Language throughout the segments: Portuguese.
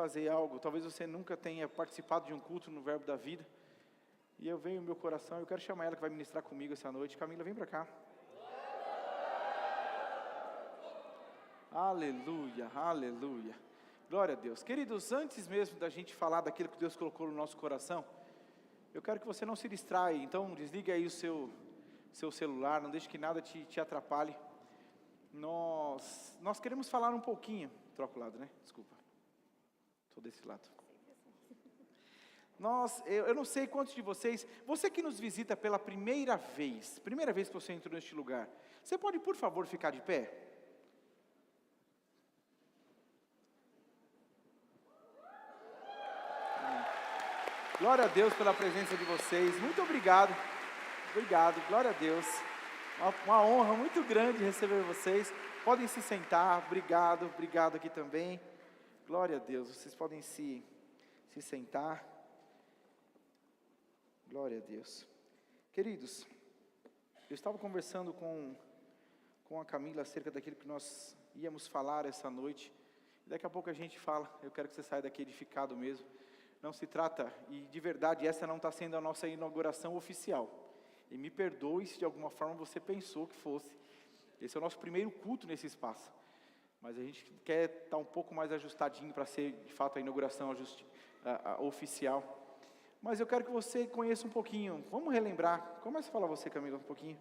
fazer algo. Talvez você nunca tenha participado de um culto no Verbo da Vida. E eu venho no meu coração, eu quero chamar ela que vai ministrar comigo essa noite. Camila, vem para cá. Aleluia, aleluia. Glória a Deus. Queridos, antes mesmo da gente falar daquilo que Deus colocou no nosso coração, eu quero que você não se distraia. Então, desligue aí o seu celular, não deixe que nada te atrapalhe. Nós queremos falar um pouquinho. Troca o lado, né? Desculpa. Estou desse lado. Eu não sei quantos de vocês, você que nos visita pela primeira vez que você entrou neste lugar, você pode, por favor, ficar de pé? Glória a Deus pela presença de vocês, muito obrigado, glória a Deus, uma honra muito grande receber vocês, podem se sentar, obrigado aqui também, glória a Deus, vocês podem se sentar, glória a Deus. Queridos, eu estava conversando com a Camila acerca daquilo que nós íamos falar essa noite, daqui a pouco a gente fala, eu quero que você saia daqui edificado mesmo. Não se trata, e de verdade, essa não está sendo a nossa inauguração oficial. E me perdoe se de alguma forma você pensou que fosse. Esse é o nosso primeiro culto nesse espaço. Mas a gente quer estar um pouco mais ajustadinho para ser, de fato, a inauguração oficial. Mas eu quero que você conheça um pouquinho. Vamos relembrar. Começa a falar você, Camila, um pouquinho.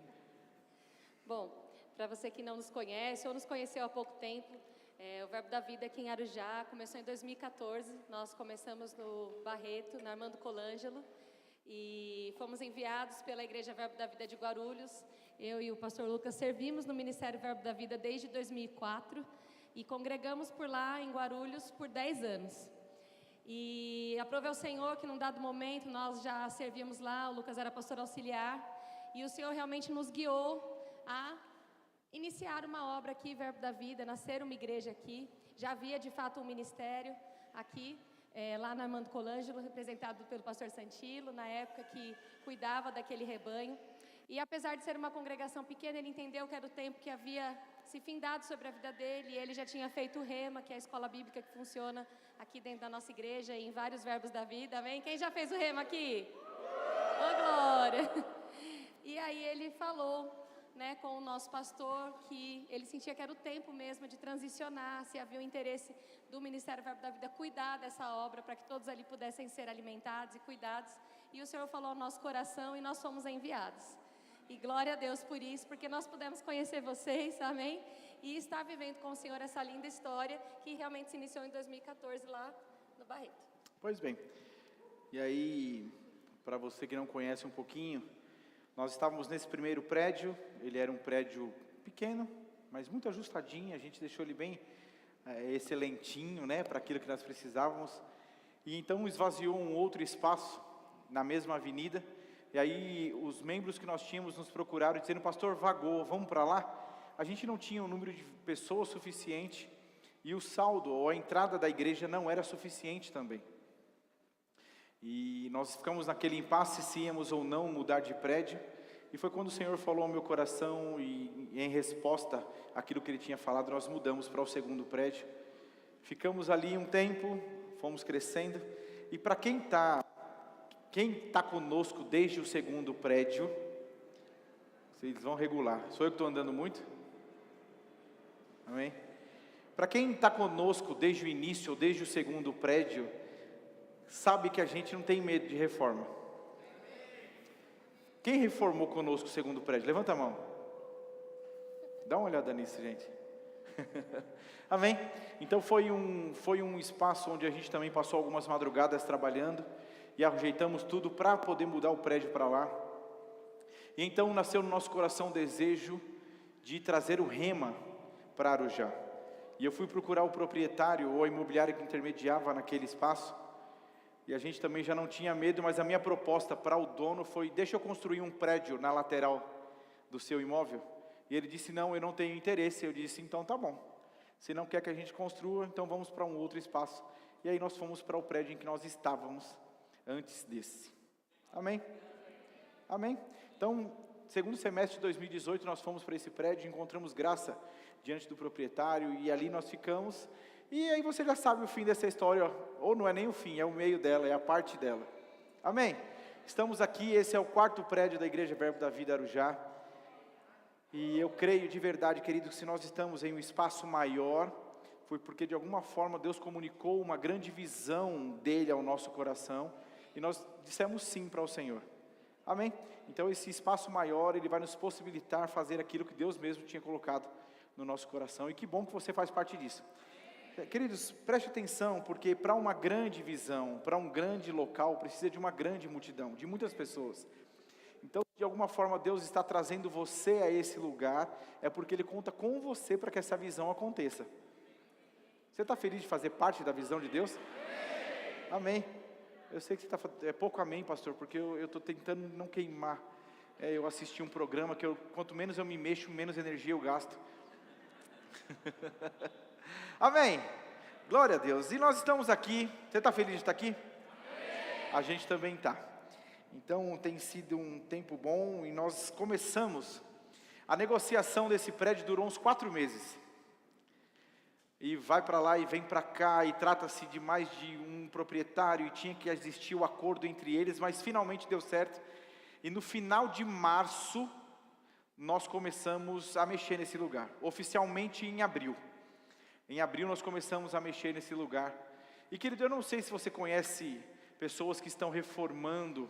Bom, para você que não nos conhece ou nos conheceu há pouco tempo, o Verbo da Vida aqui em Arujá começou em 2014, nós começamos no Barreto, na Armando Colangelo, e fomos enviados pela Igreja Verbo da Vida de Guarulhos. Eu e o pastor Lucas servimos no Ministério Verbo da Vida desde 2004 e congregamos por lá em Guarulhos por 10 anos. E aprove ao Senhor que num dado momento nós já servíamos lá, o Lucas era pastor auxiliar, e o Senhor realmente nos guiou a iniciar uma obra aqui, Verbo da Vida, nascer uma igreja aqui. Já havia de fato um ministério aqui, lá na Armando Colangelo, representado pelo pastor Santilo, na época que cuidava daquele rebanho. E apesar de ser uma congregação pequena, ele entendeu que era o tempo que havia se findado sobre a vida dele, e ele já tinha feito o Rema, que é a escola bíblica que funciona aqui dentro da nossa igreja, em vários verbos da vida, amém? Quem já fez o Rema aqui? Ô, glória! E aí ele falou, com o nosso pastor, que ele sentia que era o tempo mesmo de transicionar, se havia o interesse do Ministério Verbo da Vida cuidar dessa obra, para que todos ali pudessem ser alimentados e cuidados, e o Senhor falou ao nosso coração e nós fomos enviados, e glória a Deus por isso, porque nós pudemos conhecer vocês, amém, e estar vivendo com o Senhor essa linda história, que realmente se iniciou em 2014 lá no Barreto. Pois bem, e aí, para você que não conhece um pouquinho, nós estávamos nesse primeiro prédio, ele era um prédio pequeno, mas muito ajustadinho, a gente deixou ele bem excelentinho, para aquilo que nós precisávamos, e então esvaziou um outro espaço na mesma avenida, e aí os membros que nós tínhamos nos procuraram dizendo, pastor, vagou, vamos para lá? A gente não tinha um número de pessoas suficiente, e o saldo, ou a entrada da igreja não era suficiente também. E nós ficamos naquele impasse se íamos ou não mudar de prédio, e foi quando o Senhor falou ao meu coração, e em resposta àquilo que Ele tinha falado, nós mudamos para o segundo prédio, ficamos ali um tempo, fomos crescendo, e para quem está conosco desde o segundo prédio, vocês vão regular, sou eu que estou andando muito? Amém? Para quem está conosco desde o início, ou desde o segundo prédio, sabe que a gente não tem medo de reforma. Quem reformou conosco o segundo prédio? Levanta a mão. Dá uma olhada nisso, gente. Amém? Então foi um espaço onde a gente também passou algumas madrugadas trabalhando e ajeitamos tudo para poder mudar o prédio para lá. E então nasceu no nosso coração o desejo de trazer o Rema para Arujá. E eu fui procurar o proprietário ou a imobiliária que intermediava naquele espaço. E a gente também já não tinha medo, mas a minha proposta para o dono foi, deixa eu construir um prédio na lateral do seu imóvel. E ele disse, não, eu não tenho interesse. Eu disse, então tá bom. Se não quer que a gente construa, então vamos para um outro espaço. E aí nós fomos para o prédio em que nós estávamos antes desse. Amém? Amém? Então, segundo semestre de 2018, nós fomos para esse prédio, encontramos graça diante do proprietário, e ali nós ficamos. E aí você já sabe o fim dessa história, ou não é nem o fim, é o meio dela, é a parte dela. Amém? Estamos aqui, esse é o 4º prédio da Igreja Verbo da Vida Arujá. E eu creio de verdade, querido, que se nós estamos em um espaço maior, foi porque de alguma forma Deus comunicou uma grande visão dele ao nosso coração, e nós dissemos sim para o Senhor. Amém? Então esse espaço maior, ele vai nos possibilitar fazer aquilo que Deus mesmo tinha colocado no nosso coração, e que bom que você faz parte disso. Queridos, preste atenção, porque para uma grande visão, para um grande local, precisa de uma grande multidão, de muitas pessoas. Então, de alguma forma, Deus está trazendo você a esse lugar, é porque Ele conta com você para que essa visão aconteça. Você está feliz de fazer parte da visão de Deus? Amém. Eu sei que você está... É pouco amém, pastor, porque eu estou tentando não queimar. Eu assisti um programa que quanto menos eu me mexo, menos energia eu gasto. Amém. Glória a Deus. E nós estamos aqui. Você está feliz de estar aqui? Amém. A gente também está. Então tem sido um tempo bom e nós começamos. A negociação desse prédio durou uns 4 meses. E vai para lá e vem para cá, e trata-se de mais de um proprietário, e tinha que existir o acordo entre eles, mas finalmente deu certo. E no final de março, nós começamos a mexer nesse lugar, oficialmente em abril. Em abril nós começamos a mexer nesse lugar. E querido, eu não sei se você conhece pessoas que estão reformando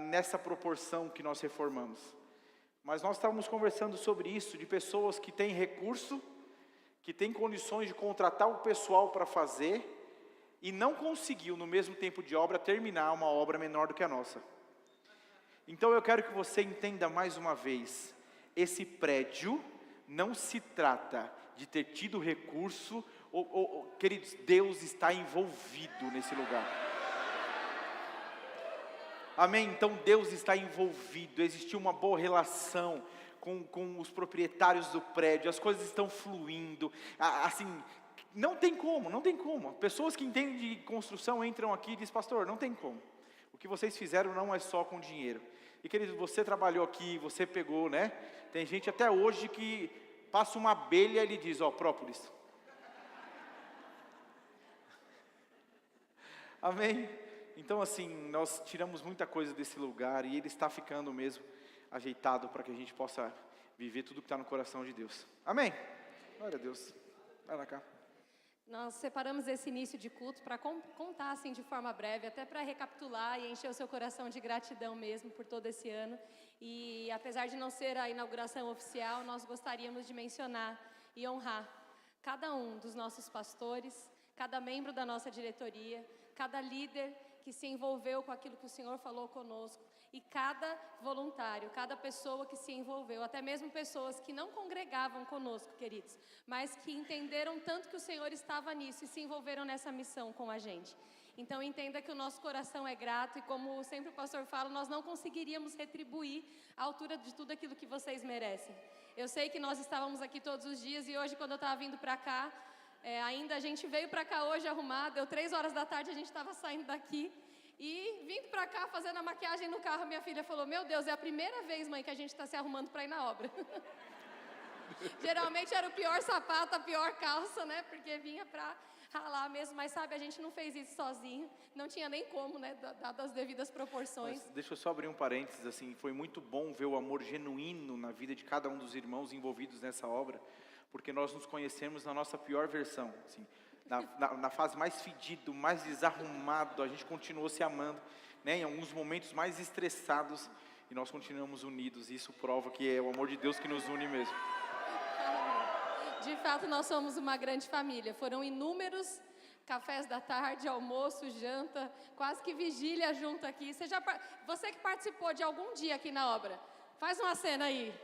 nessa proporção que nós reformamos. Mas nós estávamos conversando sobre isso, de pessoas que têm recurso, que têm condições de contratar o pessoal para fazer, e não conseguiu no mesmo tempo de obra terminar uma obra menor do que a nossa. Então eu quero que você entenda mais uma vez, esse prédio não se trata de ter tido recurso, queridos, Deus está envolvido nesse lugar. Amém? Então Deus está envolvido, existiu uma boa relação com os proprietários do prédio, as coisas estão fluindo, assim, não tem como, pessoas que entendem de construção entram aqui e dizem, pastor, não tem como, o que vocês fizeram não é só com dinheiro. E querido, você trabalhou aqui, você pegou, né? Tem gente até hoje que passa uma abelha e ele diz, própolis. Amém? Então assim, nós tiramos muita coisa desse lugar e ele está ficando mesmo ajeitado para que a gente possa viver tudo que está no coração de Deus. Amém? Glória a Deus. Vai lá cá. Nós separamos esse início de culto para contar assim de forma breve, até para recapitular e encher o seu coração de gratidão mesmo por todo esse ano. E apesar de não ser a inauguração oficial, nós gostaríamos de mencionar e honrar cada um dos nossos pastores, cada membro da nossa diretoria, cada líder que se envolveu com aquilo que o Senhor falou conosco, e cada voluntário, cada pessoa que se envolveu, até mesmo pessoas que não congregavam conosco, queridos, mas que entenderam tanto que o Senhor estava nisso e se envolveram nessa missão com a gente. Então entenda que o nosso coração é grato, e como sempre o pastor fala, nós não conseguiríamos retribuir a altura de tudo aquilo que vocês merecem. Eu sei que nós estávamos aqui todos os dias, e hoje quando eu estava vindo para cá, ainda a gente veio para cá hoje arrumado, deu 3 horas da tarde, a gente estava saindo daqui, e vindo para cá fazendo a maquiagem no carro, minha filha falou, meu Deus, é a primeira vez, mãe, que a gente está se arrumando para ir na obra. Geralmente era o pior sapato, a pior calça, né, porque vinha para ralar mesmo, mas sabe, a gente não fez isso sozinho, não tinha nem como, né, dadas as devidas proporções. Mas deixa eu só abrir um parênteses, assim, foi muito bom ver o amor genuíno na vida de cada um dos irmãos envolvidos nessa obra, porque nós nos conhecemos na nossa pior versão, assim, na fase mais fedido, mais desarrumado, a gente continuou se amando, né, em alguns momentos mais estressados, e nós continuamos unidos, e isso prova que é o amor de Deus que nos une mesmo. De fato, nós somos uma grande família, foram inúmeros cafés da tarde, almoço, janta, quase que vigília junto aqui. Você que participou de algum dia aqui na obra, faz uma cena aí.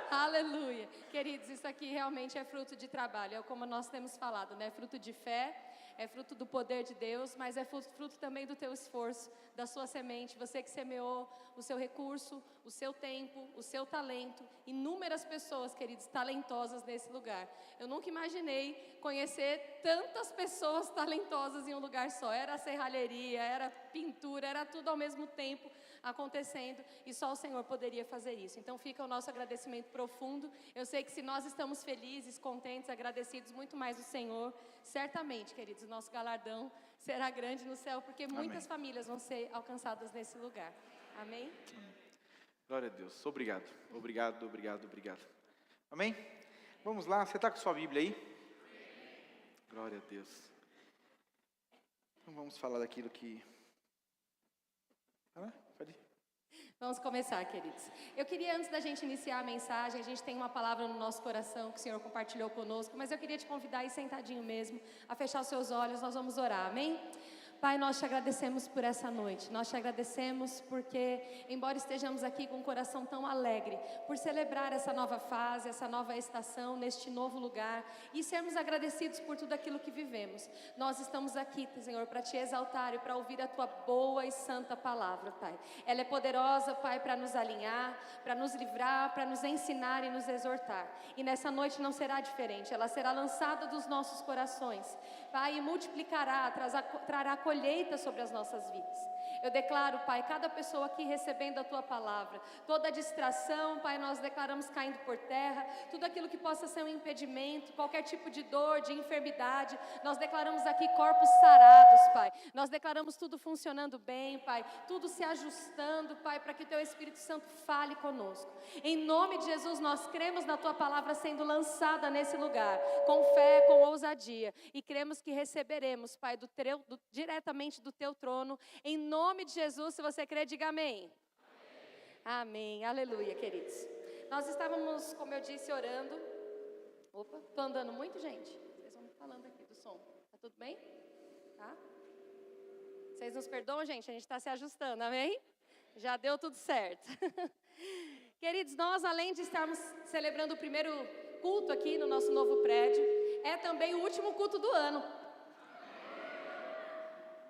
Aleluia. Queridos, isso aqui realmente é fruto de trabalho, é como nós temos falado, né? Fruto de fé, é fruto do poder de Deus, mas é fruto também do teu esforço, da sua semente, você que semeou o seu recurso, o seu tempo, o seu talento, inúmeras pessoas, queridos, talentosas nesse lugar. Eu nunca imaginei conhecer tantas pessoas talentosas em um lugar só, era serralheria, era pintura, era tudo ao mesmo tempo, acontecendo e só o Senhor poderia fazer isso. Então fica o nosso agradecimento profundo. Eu sei que se nós estamos felizes, contentes, agradecidos muito mais do Senhor, certamente, queridos, o nosso galardão será grande no céu, porque muitas famílias vão ser alcançadas nesse lugar. Amém? Glória a Deus. Obrigado. Obrigado, obrigado, obrigado. Amém? Vamos lá. Você está com sua Bíblia aí? Glória a Deus. Então vamos falar daquilo que... Pode ir. Vamos começar, queridos. Eu queria, antes da gente iniciar a mensagem, a gente tem uma palavra no nosso coração que o Senhor compartilhou conosco, mas eu queria te convidar aí sentadinho mesmo, a fechar os seus olhos, nós vamos orar, amém? Pai, nós te agradecemos por essa noite, nós te agradecemos porque, embora estejamos aqui com um coração tão alegre, por celebrar essa nova fase, essa nova estação, neste novo lugar, e sermos agradecidos por tudo aquilo que vivemos, nós estamos aqui, Senhor, para te exaltar e para ouvir a tua boa e santa palavra, Pai. Ela é poderosa, Pai, para nos alinhar, para nos livrar, para nos ensinar e nos exortar, e nessa noite não será diferente, ela será lançada dos nossos corações, Pai, e multiplicará, trará colheita sobre as nossas vidas. Eu declaro, Pai, cada pessoa aqui recebendo a Tua palavra, toda distração, Pai, nós declaramos caindo por terra, tudo aquilo que possa ser um impedimento, qualquer tipo de dor, de enfermidade, nós declaramos aqui corpos sarados, Pai, nós declaramos tudo funcionando bem, Pai, tudo se ajustando, Pai, para que o Teu Espírito Santo fale conosco. Em nome de Jesus, nós cremos na Tua palavra sendo lançada nesse lugar, com fé, com ousadia, e cremos que receberemos, Pai, diretamente do Teu trono, em nome de Jesus. Se você crê, diga amém. Amém, aleluia, queridos. Nós estávamos, como eu disse, orando. Opa, estou andando muito, gente? Vocês vão me falando aqui do som. Tá tudo bem? Tá? Vocês nos perdoam, gente? A gente está se ajustando, amém? Já deu tudo certo. Queridos, nós, além de estarmos celebrando o primeiro culto aqui no nosso novo prédio, é também o último culto do ano.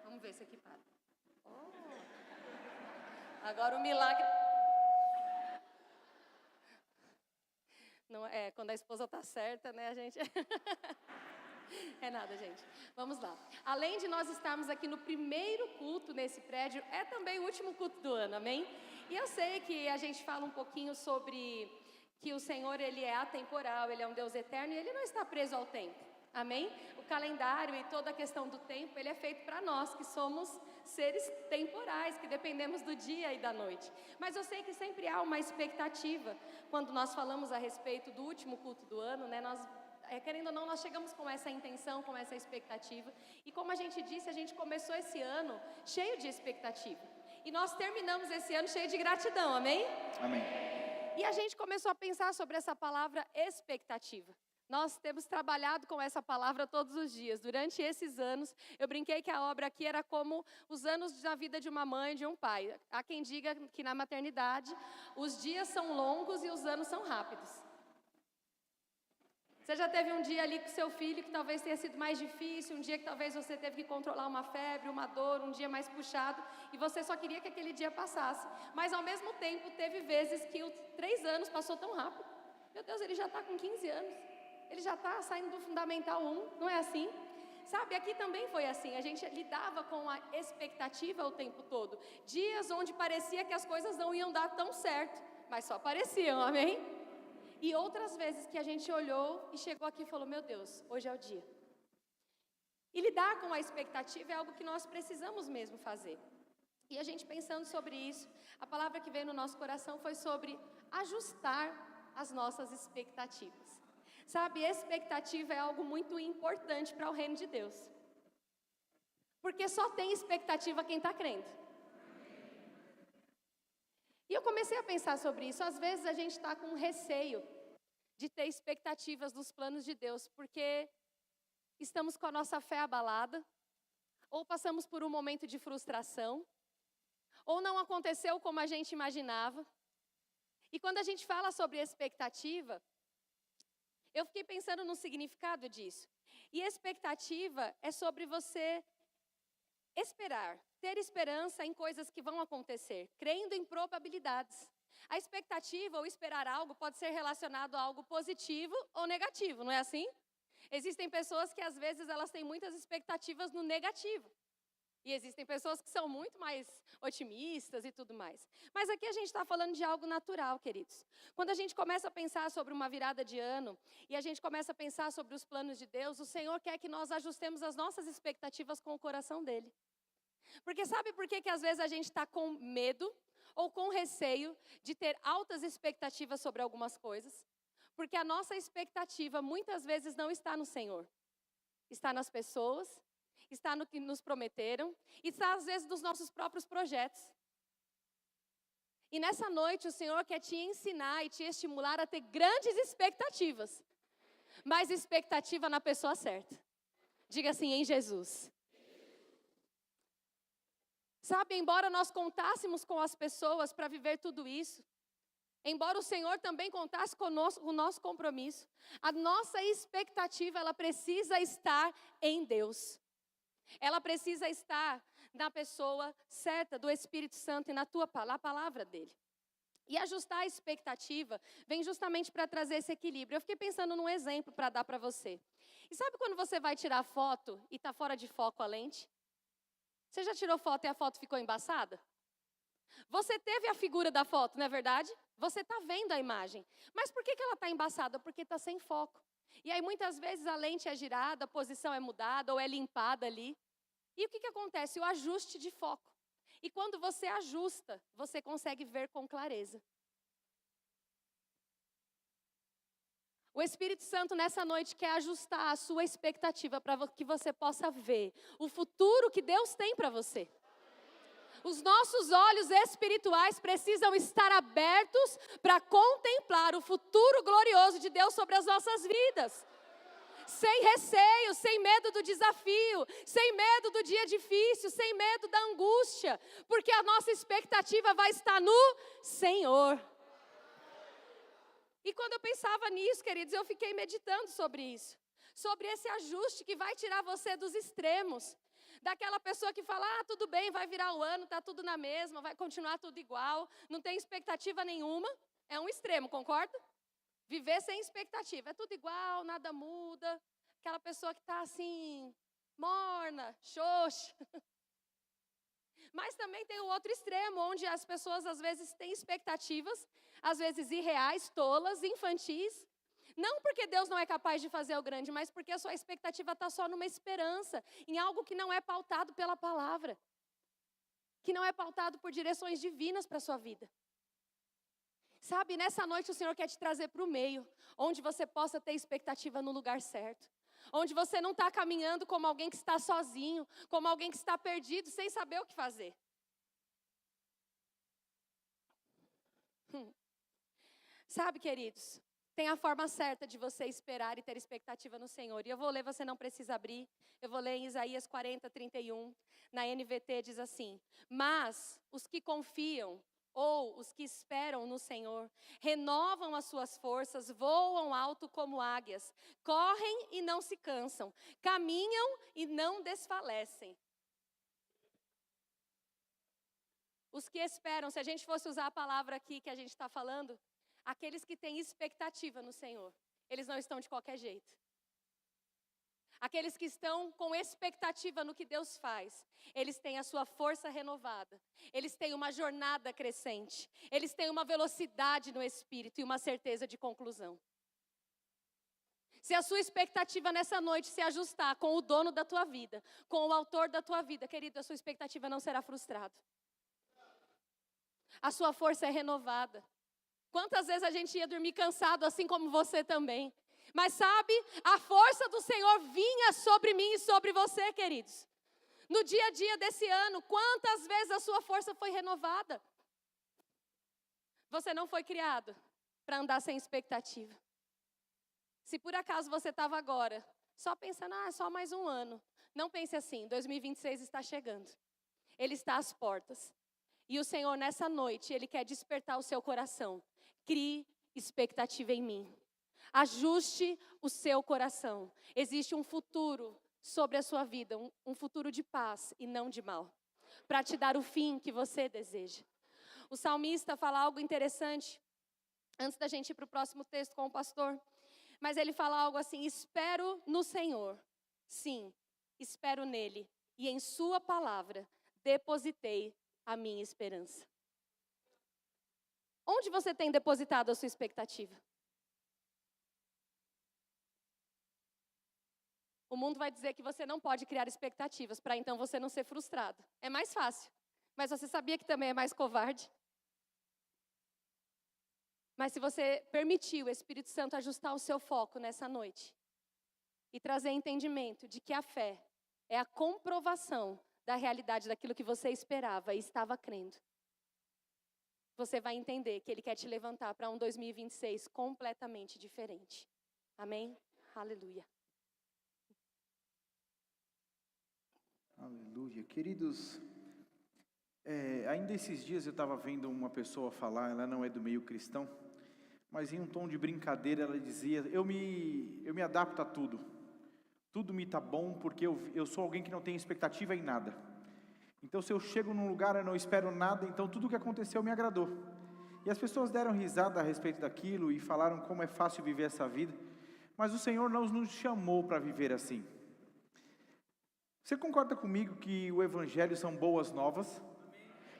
Vamos ver se aqui para. Agora o milagre... Não, quando a esposa está certa, né, a gente... É nada, gente. Vamos lá. Além de nós estarmos aqui no primeiro culto nesse prédio, é também o último culto do ano, amém? E eu sei que a gente fala um pouquinho sobre que o Senhor, Ele é atemporal, Ele é um Deus eterno e Ele não está preso ao tempo, amém? O calendário e toda a questão do tempo, Ele é feito para nós, que somos seres temporais, que dependemos do dia e da noite. Mas eu sei que sempre há uma expectativa, quando nós falamos a respeito do último culto do ano, né, nós... querendo ou não, nós chegamos com essa intenção, com essa expectativa. E como a gente disse, a gente começou esse ano cheio de expectativa. E nós terminamos esse ano cheio de gratidão, amém? Amém. E a gente começou a pensar sobre essa palavra expectativa. Nós temos trabalhado com essa palavra todos os dias. Durante esses anos, eu brinquei que a obra aqui era como os anos da vida de uma mãe e de um pai. Há quem diga que na maternidade, os dias são longos e os anos são rápidos. Você já teve um dia ali com seu filho que talvez tenha sido mais difícil, um dia que talvez você teve que controlar uma febre, uma dor, um dia mais puxado, e você só queria que aquele dia passasse. Mas ao mesmo tempo, teve vezes que os 3 anos passou tão rápido. Meu Deus, ele já está com 15 anos. Ele já está saindo do Fundamental 1, não é assim? Sabe, aqui também foi assim, a gente lidava com a expectativa o tempo todo. Dias onde parecia que as coisas não iam dar tão certo, mas só pareciam, amém? E outras vezes que a gente olhou e chegou aqui e falou, meu Deus, hoje é o dia. E lidar com a expectativa é algo que nós precisamos mesmo fazer. E a gente pensando sobre isso, a palavra que veio no nosso coração foi sobre ajustar as nossas expectativas. Sabe, expectativa é algo muito importante para o reino de Deus. Porque só tem expectativa quem está crendo. E eu comecei a pensar sobre isso. Às vezes a gente está com receio de ter expectativas dos planos de Deus, porque estamos com a nossa fé abalada, ou passamos por um momento de frustração, ou não aconteceu como a gente imaginava. E quando a gente fala sobre expectativa, eu fiquei pensando no significado disso. E expectativa é sobre você esperar, ter esperança em coisas que vão acontecer, crendo em probabilidades. A expectativa ou esperar algo pode ser relacionado a algo positivo ou negativo, não é assim? Existem pessoas que às vezes elas têm muitas expectativas no negativo. E existem pessoas que são muito mais otimistas e tudo mais. Mas aqui a gente está falando de algo natural, queridos. Quando a gente começa a pensar sobre uma virada de ano, e a gente começa a pensar sobre os planos de Deus, o Senhor quer que nós ajustemos as nossas expectativas com o coração dele. Porque sabe por que às vezes a gente está com medo ou com receio de ter altas expectativas sobre algumas coisas? Porque a nossa expectativa muitas vezes não está no Senhor. Está nas pessoas, está no que nos prometeram, e está às vezes nos nossos próprios projetos. E nessa noite o Senhor quer te ensinar e te estimular a ter grandes expectativas. Mas expectativa na pessoa certa. Diga assim, em Jesus. Sabe, embora nós contássemos com as pessoas para viver tudo isso, embora o Senhor também contasse conosco o nosso compromisso, a nossa expectativa, ela precisa estar em Deus. Ela precisa estar na pessoa certa do Espírito Santo e na palavra dele. E ajustar a expectativa vem justamente para trazer esse equilíbrio. Eu fiquei pensando num exemplo para dar para você. E sabe quando você vai tirar foto e está fora de foco a lente? Você já tirou foto e a foto ficou embaçada? Você teve a figura da foto, não é verdade? Você está vendo a imagem. Mas por que ela está embaçada? Porque está sem foco. E aí muitas vezes a lente é girada, a posição é mudada ou é limpada ali. E o que acontece? O ajuste de foco. E quando você ajusta, você consegue ver com clareza. O Espírito Santo nessa noite quer ajustar a sua expectativa para que você possa ver o futuro que Deus tem para você. Os nossos olhos espirituais precisam estar abertos para contemplar o futuro glorioso de Deus sobre as nossas vidas. Sem receio, sem medo do desafio, sem medo do dia difícil, sem medo da angústia, porque a nossa expectativa vai estar no Senhor. E quando eu pensava nisso, queridos, eu fiquei meditando sobre isso. Sobre esse ajuste que vai tirar você dos extremos. Daquela pessoa que fala, tudo bem, vai virar o ano, está tudo na mesma, vai continuar tudo igual, não tem expectativa nenhuma. É um extremo, concorda? Viver sem expectativa, é tudo igual, nada muda. Aquela pessoa que está assim, morna, xoxa. Mas também tem o outro extremo, onde as pessoas às vezes têm expectativas, às vezes irreais, tolas, infantis. Não porque Deus não é capaz de fazer o grande, mas porque a sua expectativa está só numa esperança, em algo que não é pautado pela palavra. Que não é pautado por direções divinas para a sua vida. Sabe, nessa noite o Senhor quer te trazer para o meio, onde você possa ter expectativa no lugar certo. Onde você não está caminhando como alguém que está sozinho, como alguém que está perdido, sem saber o que fazer. Sabe, queridos, tem a forma certa de você esperar e ter expectativa no Senhor. E eu vou ler, você não precisa abrir. Eu vou ler em Isaías 40, 31. Na NVT diz assim: mas os que confiam, ou os que esperam no Senhor, renovam as suas forças, voam alto como águias, correm e não se cansam, caminham e não desfalecem. Os que esperam, se a gente fosse usar a palavra aqui que a gente está falando, aqueles que têm expectativa no Senhor, eles não estão de qualquer jeito. Aqueles que estão com expectativa no que Deus faz, eles têm a sua força renovada, eles têm uma jornada crescente, eles têm uma velocidade no espírito e uma certeza de conclusão. Se a sua expectativa nessa noite se ajustar com o dono da tua vida, com o autor da tua vida, querido, a sua expectativa não será frustrada. A sua força é renovada. Quantas vezes a gente ia dormir cansado, assim como você também. Mas sabe, a força do Senhor vinha sobre mim e sobre você, queridos. No dia a dia desse ano, quantas vezes a sua força foi renovada? Você não foi criado para andar sem expectativa. Se por acaso você estava agora, só pensando, é só mais um ano. Não pense assim, 2026 está chegando. Ele está às portas. E o Senhor, nessa noite, Ele quer despertar o seu coração. Crie expectativa em mim. Ajuste o seu coração. Existe um futuro sobre a sua vida, um futuro de paz e não de mal, para te dar o fim que você deseja. O salmista fala algo interessante, antes da gente ir para o próximo texto com o pastor, mas ele fala algo assim: espero no Senhor, sim, espero nele, e em sua palavra depositei a minha esperança. Onde você tem depositado a sua expectativa? O mundo vai dizer que você não pode criar expectativas, para então você não ser frustrado. É mais fácil. Mas você sabia que também é mais covarde? Mas se você permitir o Espírito Santo ajustar o seu foco nessa noite e trazer entendimento de que a fé é a comprovação da realidade daquilo que você esperava e estava crendo, você vai entender que Ele quer te levantar para um 2026 completamente diferente. Amém? Aleluia. Aleluia. Queridos, ainda esses dias eu estava vendo uma pessoa falar, ela não é do meio cristão, mas em um tom de brincadeira ela dizia, eu me adapto a tudo. Tudo me está bom porque eu sou alguém que não tem expectativa em nada. Então se eu chego num lugar eu não espero nada, então tudo que aconteceu me agradou. E as pessoas deram risada a respeito daquilo e falaram como é fácil viver essa vida. Mas o Senhor não nos chamou para viver assim. Você concorda comigo que o Evangelho são boas novas?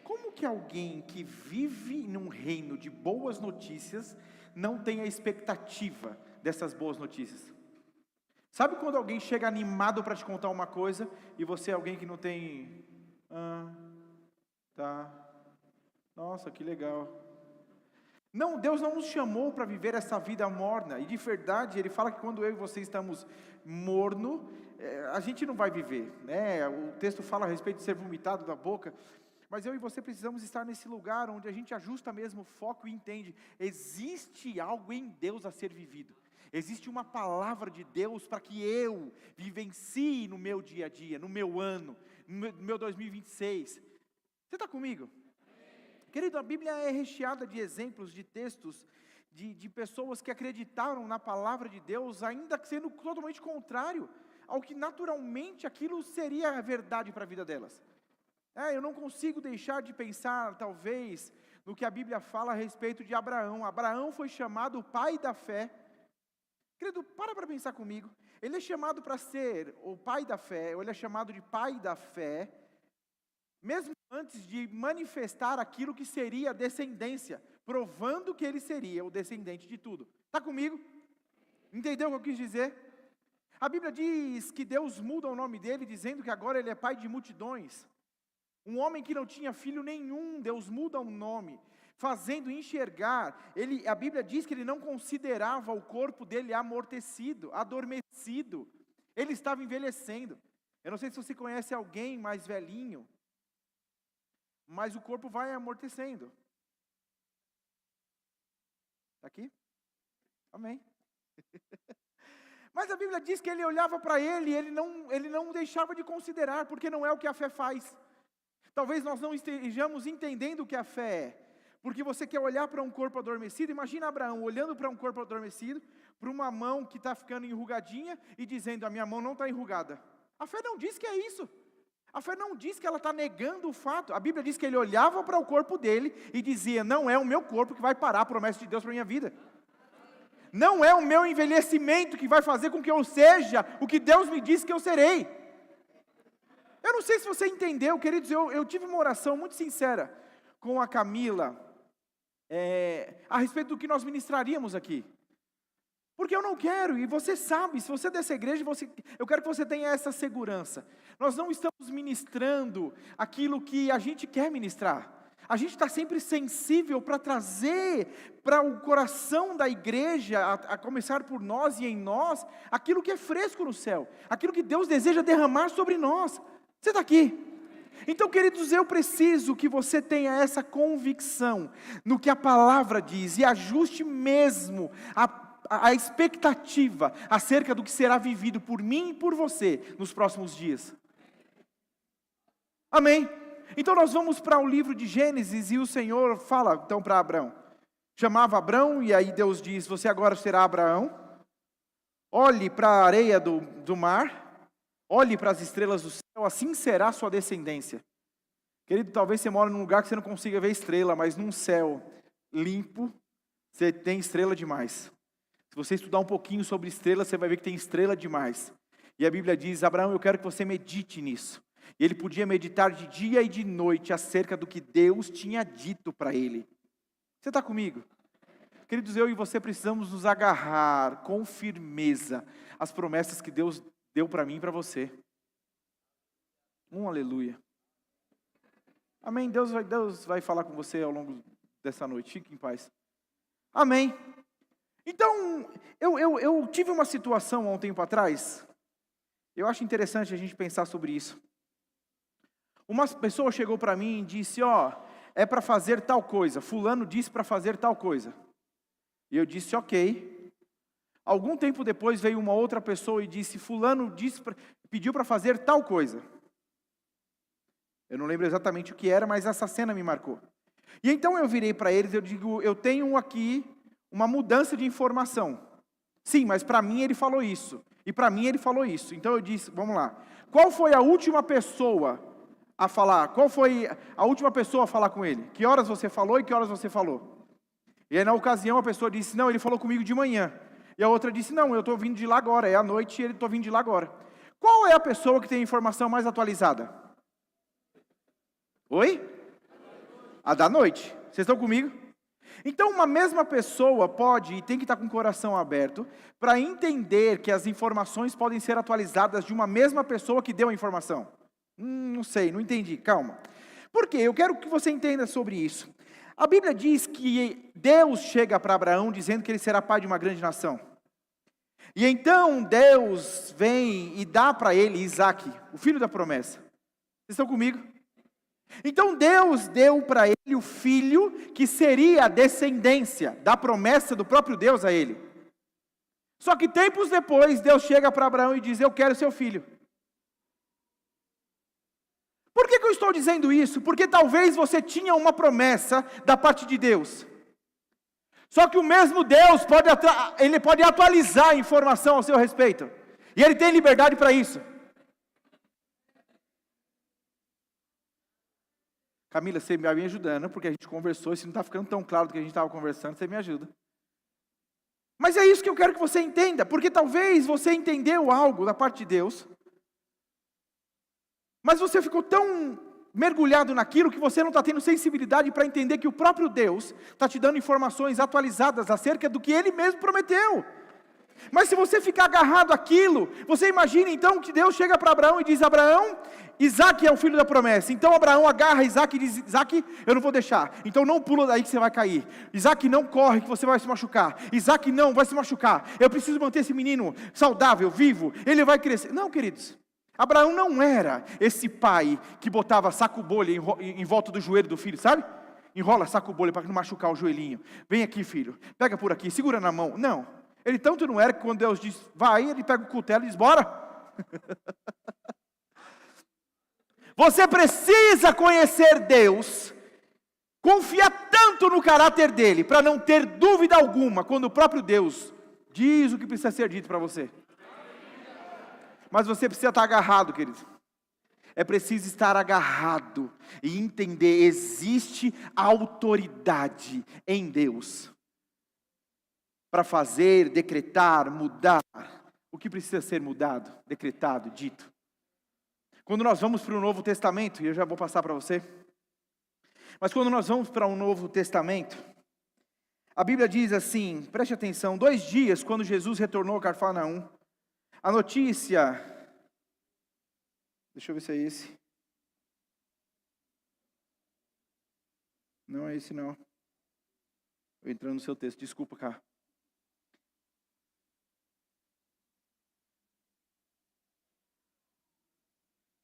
Como que alguém que vive num reino de boas notícias não tem a expectativa dessas boas notícias? Sabe quando alguém chega animado para te contar uma coisa e você é alguém que não tem... tá, nossa, que legal. Não, Deus não nos chamou para viver essa vida morna, e de verdade, Ele fala que quando eu e você estamos morno, a gente não vai viver, né? O texto fala a respeito de ser vomitado da boca, mas eu e você precisamos estar nesse lugar onde a gente ajusta mesmo o foco e entende, existe algo em Deus a ser vivido, existe uma palavra de Deus para que eu vivencie no meu dia a dia, no meu ano, no meu 2026, você está comigo? Querido, a Bíblia é recheada de exemplos, de textos, de pessoas que acreditaram na palavra de Deus, ainda sendo totalmente contrário ao que naturalmente aquilo seria a verdade para a vida delas. Eu não consigo deixar de pensar, talvez, no que a Bíblia fala a respeito de Abraão. Abraão foi chamado pai da fé. Querido, para pensar comigo. Ele é chamado para ser o pai da fé, ou ele é chamado de pai da fé, mesmo antes de manifestar aquilo que seria a descendência, provando que ele seria o descendente de tudo. Está comigo? Entendeu o que eu quis dizer? A Bíblia diz que Deus muda o nome dele, dizendo que agora ele é pai de multidões. Um homem que não tinha filho nenhum, Deus muda o nome, fazendo enxergar. A Bíblia diz que ele não considerava o corpo dele amortecido, adormecido. Ele estava envelhecendo. Eu não sei se você conhece alguém mais velhinho, mas o corpo vai amortecendo. Está aqui? Amém. Mas a Bíblia diz que ele olhava para ele e ele não deixava de considerar, porque não é o que a fé faz. Talvez nós não estejamos entendendo o que a fé é, porque você quer olhar para um corpo adormecido. Imagina Abraão olhando para um corpo adormecido, para uma mão que está ficando enrugadinha e dizendo, a minha mão não está enrugada. A fé não diz que é isso. A fé não diz que ela está negando o fato. A Bíblia diz que ele olhava para o corpo dele e dizia, não é o meu corpo que vai parar a promessa de Deus para a minha vida. Não é o meu envelhecimento que vai fazer com que eu seja o que Deus me disse que eu serei. Eu não sei se você entendeu, queridos, eu tive uma oração muito sincera com a Camila, a respeito do que nós ministraríamos aqui. Porque eu não quero, e você sabe, se você é dessa igreja, eu quero que você tenha essa segurança. Nós não estamos ministrando aquilo que a gente quer ministrar. A gente está sempre sensível para trazer para o coração da igreja, a começar por nós e em nós, aquilo que é fresco no céu, aquilo que Deus deseja derramar sobre nós. Você está aqui? Então, queridos, eu preciso que você tenha essa convicção no que a palavra diz e ajuste mesmo a expectativa acerca do que será vivido por mim e por você nos próximos dias. Amém? Então nós vamos para o livro de Gênesis e o Senhor fala então para Abraão. Chamava Abraão e aí Deus diz, você agora será Abraão. Olhe para a areia do mar, olhe para as estrelas do céu, assim será a sua descendência. Querido, talvez você mora num lugar que você não consiga ver estrela, mas num céu limpo, você tem estrela demais. Se você estudar um pouquinho sobre estrelas, você vai ver que tem estrela demais. E a Bíblia diz, Abraão, eu quero que você medite nisso. E ele podia meditar de dia e de noite acerca do que Deus tinha dito para ele. Você está comigo? Queridos, eu e você precisamos nos agarrar com firmeza às promessas que Deus deu para mim e para você. Aleluia. Amém. Deus vai falar com você ao longo dessa noite. Fique em paz. Amém. Então, eu tive uma situação há um tempo atrás. Eu acho interessante a gente pensar sobre isso. Uma pessoa chegou para mim e disse, é para fazer tal coisa. Fulano disse para fazer tal coisa. E eu disse, ok. Algum tempo depois veio uma outra pessoa e disse, fulano pediu para fazer tal coisa. Eu não lembro exatamente o que era, mas essa cena me marcou. E então eu virei para eles e eu digo, eu tenho aqui uma mudança de informação. Sim, mas para mim ele falou isso. E para mim ele falou isso. Então eu disse, vamos lá. Qual foi a última pessoa a falar? Qual foi a última pessoa a falar com ele? Que horas você falou e que horas você falou? E aí na ocasião a pessoa disse, não, ele falou comigo de manhã. E a outra disse, não, eu estou vindo de lá agora. É à noite e ele estou vindo de lá agora. Qual é a pessoa que tem a informação mais atualizada? Oi? A da noite. Vocês estão comigo? Então uma mesma pessoa pode e tem que estar com o coração aberto para entender que as informações podem ser atualizadas de uma mesma pessoa que deu a informação. Não sei, não entendi, calma. Por quê? Eu quero que você entenda sobre isso. A Bíblia diz que Deus chega para Abraão dizendo que ele será pai de uma grande nação. E então Deus vem e dá para ele Isaque, o filho da promessa. Vocês estão comigo? Então Deus deu para ele o filho que seria a descendência da promessa do próprio Deus a ele. Só que tempos depois Deus chega para Abraão e diz, eu quero seu filho. Por que eu estou dizendo isso? Porque talvez você tinha uma promessa da parte de Deus. Só que o mesmo Deus ele pode atualizar a informação ao seu respeito. E ele tem liberdade para isso. Camila, você vai me ajudando, porque a gente conversou, e se não está ficando tão claro do que a gente estava conversando, você me ajuda. Mas é isso que eu quero que você entenda, porque talvez você entendeu algo da parte de Deus, mas você ficou tão mergulhado naquilo que você não está tendo sensibilidade para entender que o próprio Deus está te dando informações atualizadas acerca do que Ele mesmo prometeu. Mas se você ficar agarrado àquilo, você imagina então que Deus chega para Abraão e diz, Abraão, Isaque é o filho da promessa. Então Abraão agarra Isaque e diz, Isaque, eu não vou deixar. Então não pula daí que você vai cair. Isaque, não corre que você vai se machucar. Isaque, não, vai se machucar. Eu preciso manter esse menino saudável, vivo. Ele vai crescer. Não, queridos. Abraão não era esse pai que botava saco-bolha em volta do joelho do filho, sabe? Enrola saco-bolha para não machucar o joelhinho. Vem aqui, filho. Pega por aqui, segura na mão. Não. Ele tanto não era que quando Deus diz, vai, ele pega o cutelo e diz, bora. Você precisa conhecer Deus, confiar tanto no caráter dele, para não ter dúvida alguma, quando o próprio Deus diz o que precisa ser dito para você. Mas você precisa estar agarrado, querido. É preciso estar agarrado e entender, existe autoridade em Deus para fazer, decretar, mudar o que precisa ser mudado, decretado, dito. Quando nós vamos para o Novo Testamento, e eu já vou passar para você, mas quando nós vamos para o Novo Testamento, a Bíblia diz assim, preste atenção, 2 dias quando Jesus retornou a Cafarnaum, a notícia, deixa eu ver se é esse, não é esse não, estou entrando no seu texto, desculpa, cara.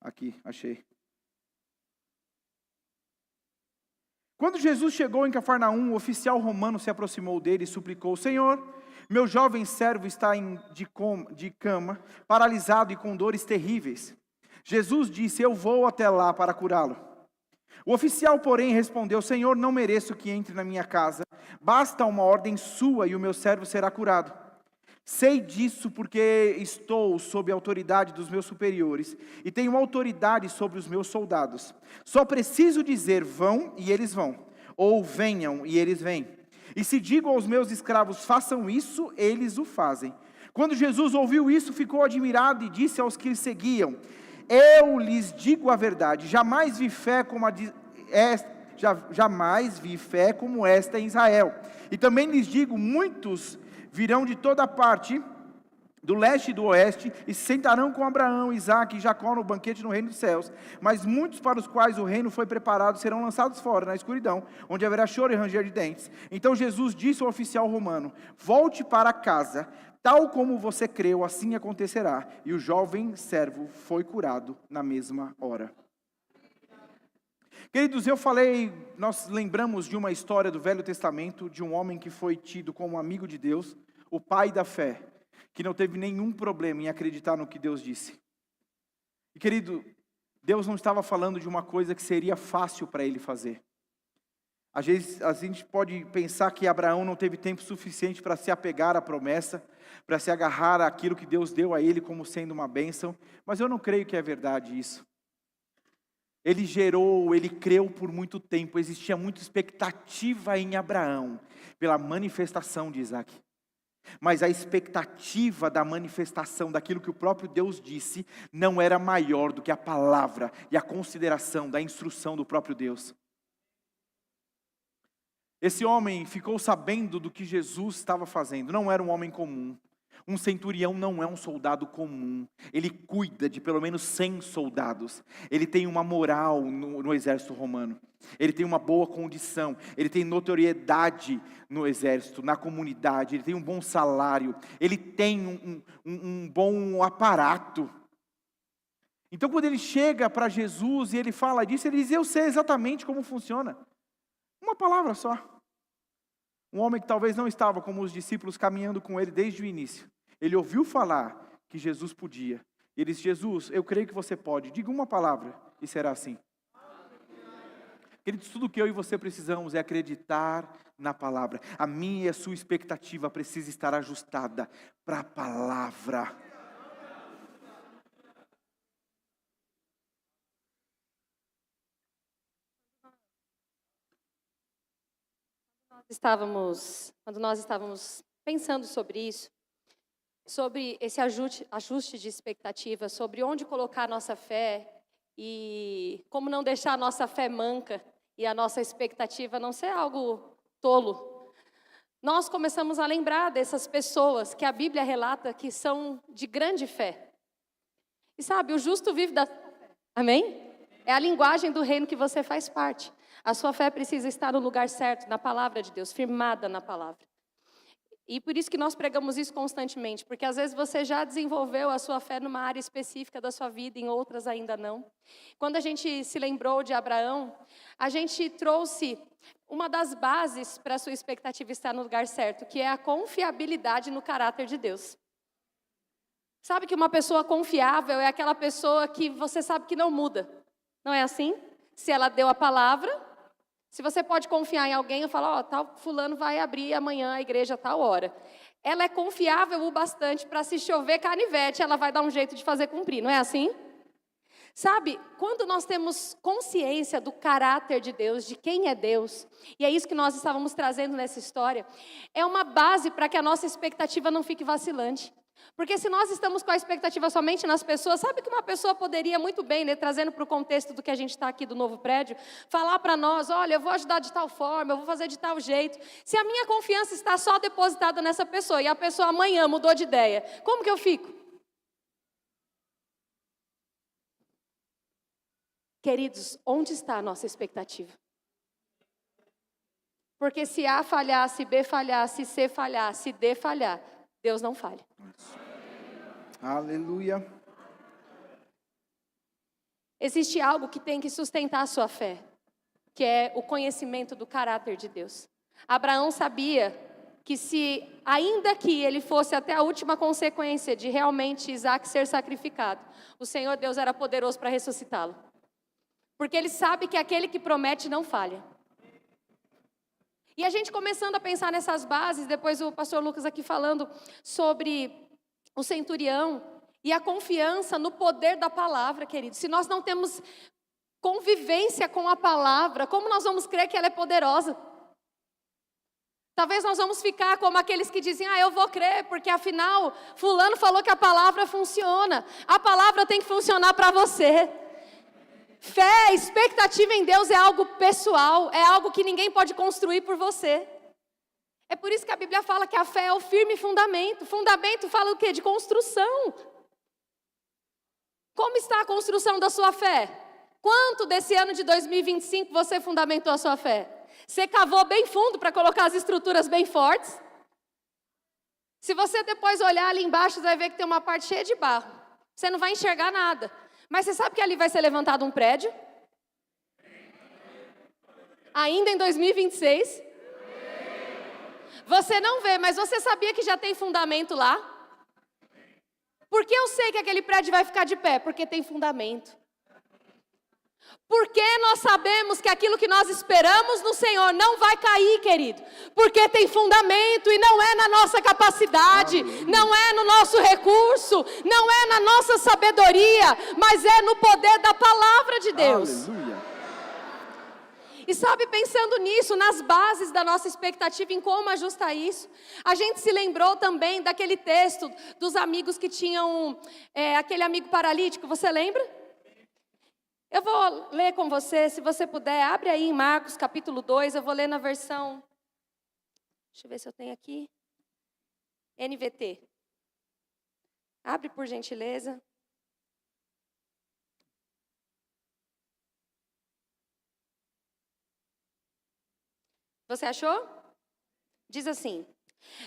Aqui, achei. Quando Jesus chegou em Cafarnaum, o oficial romano se aproximou dele e suplicou, Senhor, meu jovem servo está de cama, paralisado e com dores terríveis. Jesus disse, eu vou até lá para curá-lo. O oficial, porém, respondeu, Senhor, não mereço que entre na minha casa, basta uma ordem sua e o meu servo será curado. Sei disso porque estou sob a autoridade dos meus superiores e tenho autoridade sobre os meus soldados. Só preciso dizer vão e eles vão, ou venham e eles vêm. E se digo aos meus escravos façam isso, eles o fazem. Quando Jesus ouviu isso, ficou admirado e disse aos que o seguiam, Eu lhes digo a verdade, jamais vi fé como esta em Israel. E também lhes digo, muitos virão de toda parte, do leste e do oeste, e se sentarão com Abraão, Isaque e Jacó no banquete no reino dos céus. Mas muitos para os quais o reino foi preparado serão lançados fora, na escuridão, onde haverá choro e ranger de dentes. Então Jesus disse ao oficial romano: volte para casa, tal como você creu, assim acontecerá. E o jovem servo foi curado na mesma hora. Queridos, nós lembramos de uma história do Velho Testamento, de um homem que foi tido como amigo de Deus, o pai da fé, que não teve nenhum problema em acreditar no que Deus disse. E querido, Deus não estava falando de uma coisa que seria fácil para ele fazer. Às vezes a gente pode pensar que Abraão não teve tempo suficiente para se apegar à promessa, para se agarrar àquilo que Deus deu a ele como sendo uma bênção, mas eu não creio que é verdade isso. Ele creu por muito tempo, existia muita expectativa em Abraão, pela manifestação de Isaque. Mas a expectativa da manifestação daquilo que o próprio Deus disse não era maior do que a palavra e a consideração da instrução do próprio Deus. Esse homem ficou sabendo do que Jesus estava fazendo, não era um homem comum. Um centurião não é um soldado comum, ele cuida de pelo menos 100 soldados, ele tem uma moral no exército romano, ele tem uma boa condição, ele tem notoriedade no exército, na comunidade, ele tem um bom salário, ele tem um bom aparato. Então quando ele chega para Jesus e ele fala disso, ele diz: eu sei exatamente como funciona. Uma palavra só. Um homem que talvez não estava como os discípulos caminhando com ele desde o início. Ele ouviu falar que Jesus podia. E ele disse: Jesus, eu creio que você pode. Diga uma palavra e será assim. Queridos, tudo que eu e você precisamos é acreditar na palavra. A minha e a sua expectativa precisa estar ajustada para a palavra. Quando nós estávamos pensando sobre isso, sobre esse ajuste de expectativa, sobre onde colocar a nossa fé e como não deixar a nossa fé manca e a nossa expectativa não ser algo tolo, nós começamos a lembrar dessas pessoas que a Bíblia relata que são de grande fé. E sabe, o justo vive da fé. Amém? É a linguagem do reino que você faz parte. A sua fé precisa estar no lugar certo, na palavra de Deus, firmada na palavra. E por isso que nós pregamos isso constantemente, porque às vezes você já desenvolveu a sua fé numa área específica da sua vida, em outras ainda não. Quando a gente se lembrou de Abraão, a gente trouxe uma das bases para a sua expectativa estar no lugar certo, que é a confiabilidade no caráter de Deus. Sabe que uma pessoa confiável é aquela pessoa que você sabe que não muda, não é assim? Se ela deu a palavra... Se você pode confiar em alguém, eu falo, tal fulano vai abrir amanhã a igreja a tal hora. Ela é confiável o bastante para se chover canivete, ela vai dar um jeito de fazer cumprir, não é assim? Sabe, quando nós temos consciência do caráter de Deus, de quem é Deus, e é isso que nós estávamos trazendo nessa história, é uma base para que a nossa expectativa não fique vacilante. Porque se nós estamos com a expectativa somente nas pessoas, sabe que uma pessoa poderia muito bem, né, trazendo para o contexto do que a gente está aqui do novo prédio, falar para nós, olha, eu vou ajudar de tal forma, eu vou fazer de tal jeito. Se a minha confiança está só depositada nessa pessoa, e a pessoa amanhã mudou de ideia, como que eu fico? Queridos, onde está a nossa expectativa? Porque se A falhar, se B falhar, se C falhar, se D falhar, Deus não falha. Aleluia. Existe algo que tem que sustentar a sua fé, que é o conhecimento do caráter de Deus. Abraão sabia que ainda que ele fosse até a última consequência de realmente Isaque ser sacrificado, o Senhor Deus era poderoso para ressuscitá-lo. Porque ele sabe que aquele que promete não falha. E a gente começando a pensar nessas bases, depois o pastor Lucas aqui falando sobre o centurião e a confiança no poder da palavra, querido. Se nós não temos convivência com a palavra, como nós vamos crer que ela é poderosa? Talvez nós vamos ficar como aqueles que dizem, eu vou crer, porque afinal, fulano falou que a palavra funciona. A palavra tem que funcionar para você. Fé, expectativa em Deus é algo pessoal, é algo que ninguém pode construir por você. É por isso que a Bíblia fala que a fé é o firme fundamento. Fundamento fala o quê? De construção. Como está a construção da sua fé? Quanto desse ano de 2025 você fundamentou a sua fé? Você cavou bem fundo para colocar as estruturas bem fortes? Se você depois olhar ali embaixo, você vai ver que tem uma parte cheia de barro. Você não vai enxergar nada. Mas você sabe que ali vai ser levantado um prédio? Ainda em 2026? Você não vê, mas você sabia que já tem fundamento lá? Por que eu sei que aquele prédio vai ficar de pé? Porque tem fundamento. Porque nós sabemos que aquilo que nós esperamos no Senhor não vai cair, querido. Porque tem fundamento e não é na nossa capacidade, não é no nosso recurso, não é na nossa sabedoria, mas é no poder da palavra de Deus. Aleluia. E sabe, pensando nisso, nas bases da nossa expectativa, em como ajustar isso, a gente se lembrou também daquele texto dos amigos que tinham, aquele amigo paralítico, você lembra? Eu vou ler com você, se você puder, abre aí em Marcos capítulo 2, eu vou ler na versão, deixa eu ver se eu tenho aqui, NVT. Abre por gentileza. Você achou? Diz assim: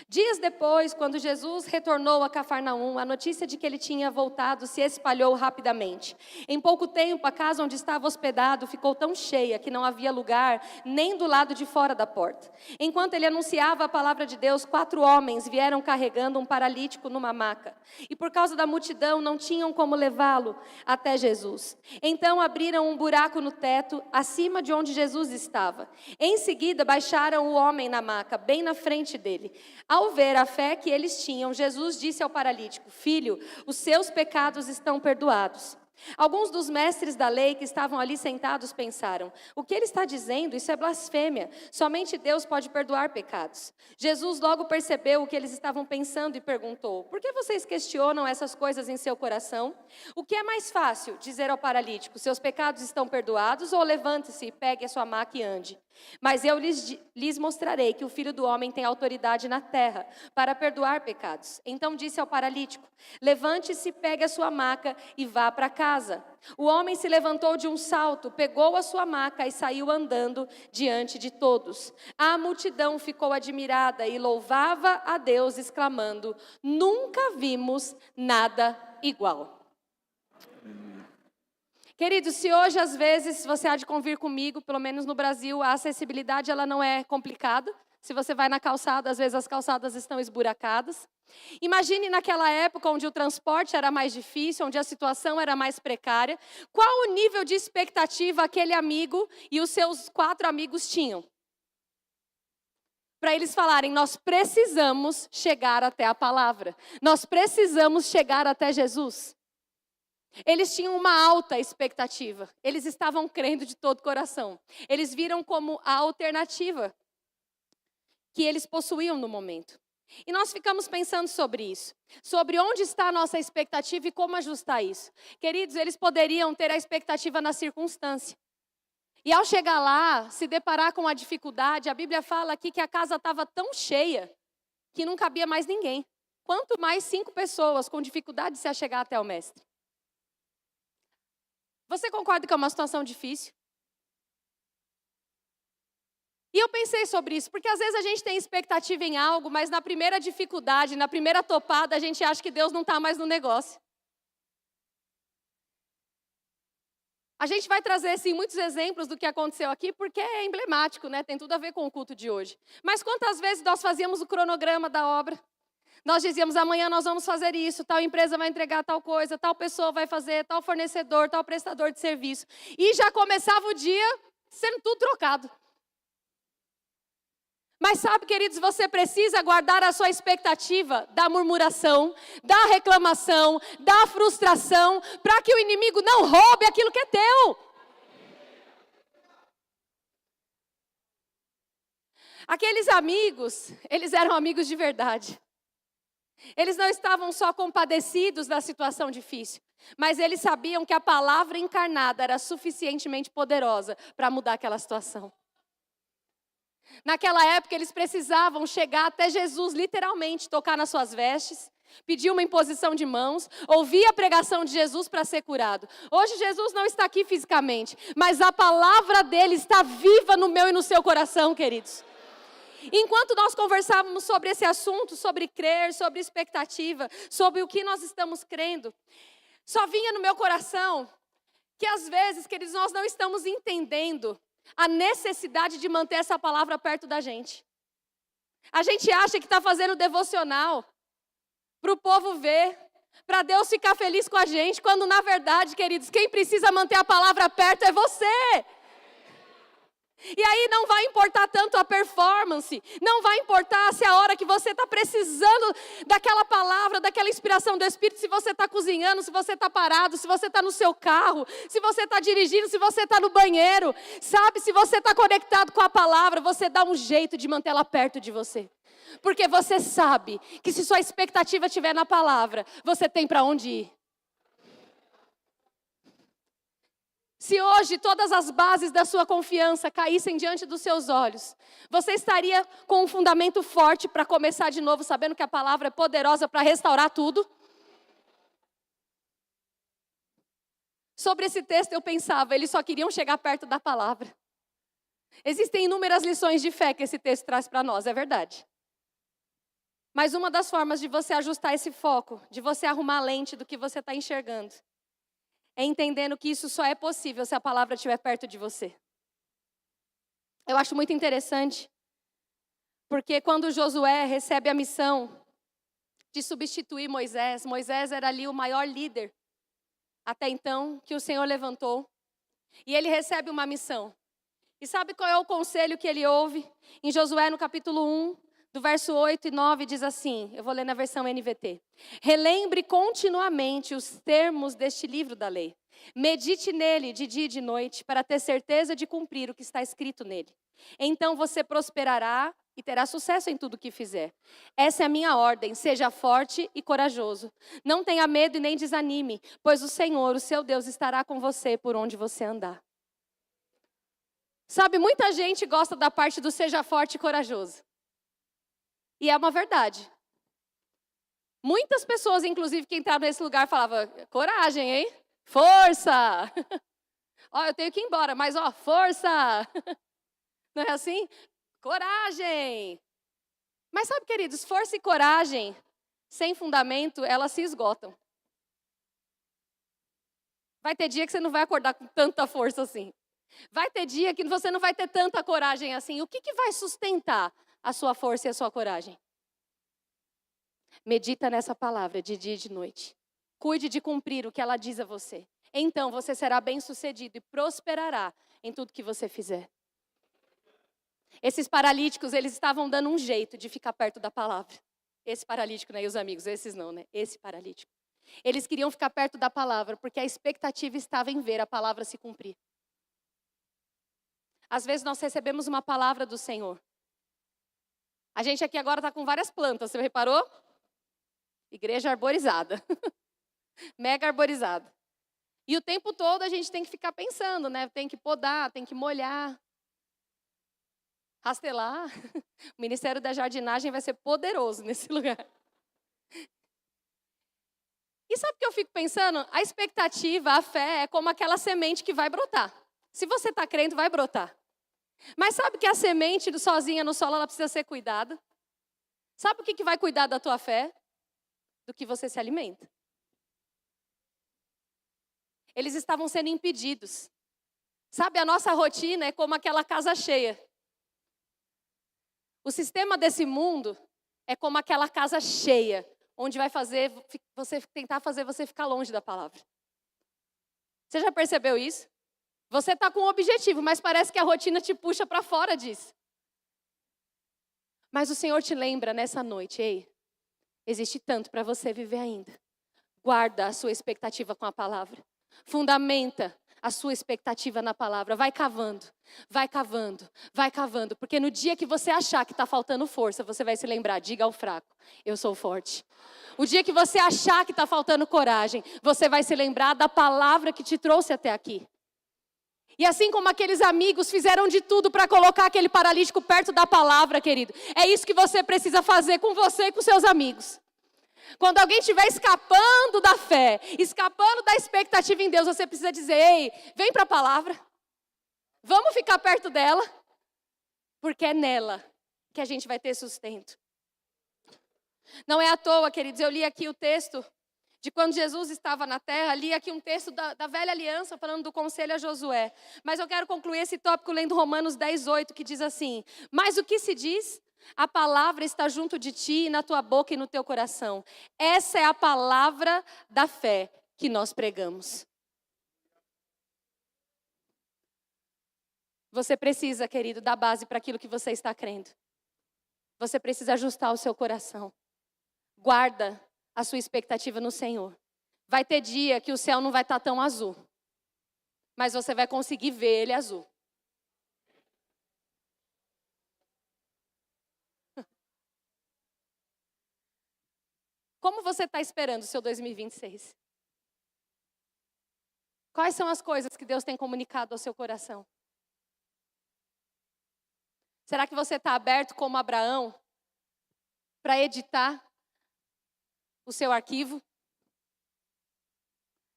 dias depois, quando Jesus retornou a Cafarnaum, a notícia de que ele tinha voltado se espalhou rapidamente. Em pouco tempo, a casa onde estava hospedado ficou tão cheia que não havia lugar nem do lado de fora da porta. Enquanto ele anunciava a palavra de Deus, 4 homens vieram carregando um paralítico numa maca. E por causa da multidão, não tinham como levá-lo até Jesus. Então abriram um buraco no teto, acima de onde Jesus estava. Em seguida, baixaram o homem na maca, bem na frente dele. Ao ver a fé que eles tinham, Jesus disse ao paralítico: filho, os seus pecados estão perdoados. Alguns dos mestres da lei que estavam ali sentados pensaram: o que ele está dizendo? Isso é blasfêmia. Somente Deus pode perdoar pecados. Jesus logo percebeu o que eles estavam pensando e perguntou: por que vocês questionam essas coisas em seu coração? O que é mais fácil? Dizer ao paralítico: seus pecados estão perdoados, ou levante-se, pegue a sua maca e ande? Mas eu lhes mostrarei que o Filho do Homem tem autoridade na terra para perdoar pecados. Então disse ao paralítico: levante-se, pegue a sua maca e vá para casa. O homem se levantou de um salto, pegou a sua maca e saiu andando diante de todos. A multidão ficou admirada e louvava a Deus, exclamando: nunca vimos nada igual. Queridos, se hoje às vezes você há de convir comigo, pelo menos no Brasil, a acessibilidade ela não é complicada. Se você vai na calçada, às vezes as calçadas estão esburacadas. Imagine naquela época onde o transporte era mais difícil, onde a situação era mais precária. Qual o nível de expectativa aquele amigo e os seus 4 amigos tinham? Para eles falarem: nós precisamos chegar até a palavra. Nós precisamos chegar até Jesus. Eles tinham uma alta expectativa. Eles estavam crendo de todo o coração. Eles viram como a alternativa que eles possuíam no momento. E nós ficamos pensando sobre isso. Sobre onde está a nossa expectativa e como ajustar isso. Queridos, eles poderiam ter a expectativa na circunstância. E ao chegar lá, se deparar com a dificuldade, a Bíblia fala aqui que a casa estava tão cheia que não cabia mais ninguém. Quanto mais 5 pessoas com dificuldade de se achegar até o mestre. Você concorda que é uma situação difícil? E eu pensei sobre isso, porque às vezes a gente tem expectativa em algo, mas na primeira dificuldade, na primeira topada, a gente acha que Deus não está mais no negócio. A gente vai trazer, assim, muitos exemplos do que aconteceu aqui, porque é emblemático, né? Tem tudo a ver com o culto de hoje. Mas quantas vezes nós fazíamos o cronograma da obra? Nós dizíamos: amanhã nós vamos fazer isso, tal empresa vai entregar tal coisa, tal pessoa vai fazer, tal fornecedor, tal prestador de serviço. E já começava o dia sendo tudo trocado. Mas sabe, queridos, você precisa guardar a sua expectativa da murmuração, da reclamação, da frustração, para que o inimigo não roube aquilo que é teu. Aqueles amigos, eles eram amigos de verdade. Eles não estavam só compadecidos da situação difícil, mas eles sabiam que a palavra encarnada era suficientemente poderosa para mudar aquela situação. Naquela época, eles precisavam chegar até Jesus, literalmente, tocar nas suas vestes, pedir uma imposição de mãos, ouvir a pregação de Jesus para ser curado. Hoje, Jesus não está aqui fisicamente, mas a palavra dele está viva no meu e no seu coração, queridos. Enquanto nós conversávamos sobre esse assunto, sobre crer, sobre expectativa, sobre o que nós estamos crendo, só vinha no meu coração que às vezes, queridos, nós não estamos entendendo a necessidade de manter essa palavra perto da gente. A gente acha que está fazendo devocional para o povo ver, para Deus ficar feliz com a gente, quando na verdade, queridos, quem precisa manter a palavra perto é você. E aí não vai importar tanto a performance, não vai importar se a hora que você está precisando daquela palavra, daquela inspiração do Espírito, se você está cozinhando, se você está parado, se você está no seu carro, se você está dirigindo, se você está no banheiro, sabe, se você está conectado com a palavra, você dá um jeito de mantê-la perto de você. Porque você sabe que se sua expectativa estiver na palavra, você tem para onde ir. Se hoje todas as bases da sua confiança caíssem diante dos seus olhos, você estaria com um fundamento forte para começar de novo, sabendo que a palavra é poderosa para restaurar tudo? Sobre esse texto eu pensava, eles só queriam chegar perto da palavra. Existem inúmeras lições de fé que esse texto traz para nós, é verdade. Mas uma das formas de você ajustar esse foco, de você arrumar a lente do que você está enxergando, é entendendo que isso só é possível se a palavra estiver perto de você. Eu acho muito interessante, porque quando Josué recebe a missão de substituir Moisés, Moisés era ali o maior líder, até então, que o Senhor levantou, e ele recebe uma missão. E sabe qual é o conselho que ele ouve? Em Josué, no capítulo 1, do verso 8 e 9, diz assim, eu vou ler na versão NVT. Relembre continuamente os termos deste livro da lei. Medite nele de dia e de noite, para ter certeza de cumprir o que está escrito nele. Então você prosperará e terá sucesso em tudo o que fizer. Essa é a minha ordem, seja forte e corajoso. Não tenha medo e nem desanime, pois o Senhor, o seu Deus, estará com você por onde você andar. Sabe, muita gente gosta da parte do seja forte e corajoso. E é uma verdade. Muitas pessoas, inclusive, que entraram nesse lugar falavam, coragem, hein? Força! Ó, eu tenho que ir embora, mas ó, força! Não é assim? Coragem! Mas sabe, queridos, força e coragem, sem fundamento, elas se esgotam. Vai ter dia que você não vai acordar com tanta força assim. Vai ter dia que você não vai ter tanta coragem assim. O que vai sustentar a sua força e a sua coragem? Medita nessa palavra de dia e de noite. Cuide de cumprir o que ela diz a você. Então você será bem-sucedido e prosperará em tudo que você fizer. Esses paralíticos, eles estavam dando um jeito de ficar perto da palavra. Esse paralítico, né? E os amigos, esses não, né? Esse paralítico. Eles queriam ficar perto da palavra, porque a expectativa estava em ver a palavra se cumprir. Às vezes nós recebemos uma palavra do Senhor. A gente aqui agora está com várias plantas, você reparou? Igreja arborizada. Mega arborizada. E o tempo todo a gente tem que ficar pensando, né? Tem que podar, tem que molhar. Rastelar. O Ministério da Jardinagem vai ser poderoso nesse lugar. E sabe o que eu fico pensando? A expectativa, a fé é como aquela semente que vai brotar. Se você está crendo, vai brotar. Mas sabe que a semente sozinha no solo, ela precisa ser cuidada? Sabe o que vai cuidar da tua fé? Do que você se alimenta. Eles estavam sendo impedidos. Sabe, a nossa rotina é como aquela casa cheia. O sistema desse mundo é como aquela casa cheia, onde vai fazer você tentar fazer você ficar longe da palavra. Você já percebeu isso? Você está com um objetivo, mas parece que a rotina te puxa para fora disso. Mas o Senhor te lembra nessa noite, ei, existe tanto para você viver ainda. Guarda a sua expectativa com a palavra. Fundamenta a sua expectativa na palavra. Vai cavando, vai cavando, vai cavando. Porque no dia que você achar que está faltando força, você vai se lembrar, diga ao fraco, eu sou forte. O dia que você achar que está faltando coragem, você vai se lembrar da palavra que te trouxe até aqui. E assim como aqueles amigos fizeram de tudo para colocar aquele paralítico perto da palavra, querido, é isso que você precisa fazer com você e com seus amigos. Quando alguém estiver escapando da fé, escapando da expectativa em Deus, você precisa dizer, ei, vem para a palavra. Vamos ficar perto dela, porque é nela que a gente vai ter sustento. Não é à toa, queridos, eu li aqui o texto de quando Jesus estava na terra, li aqui um texto da velha aliança, falando do conselho a Josué. Mas eu quero concluir esse tópico lendo Romanos 10:8, que diz assim, mas o que se diz? A palavra está junto de ti, na tua boca e no teu coração. Essa é a palavra da fé que nós pregamos. Você precisa, querido, dar base para aquilo que você está crendo. Você precisa ajustar o seu coração. Guarda a sua expectativa no Senhor. Vai ter dia que o céu não vai estar tão azul, mas você vai conseguir ver ele azul. Como você está esperando o seu 2026? Quais são as coisas que Deus tem comunicado ao seu coração? Será que você está aberto como Abraão para editar o seu arquivo?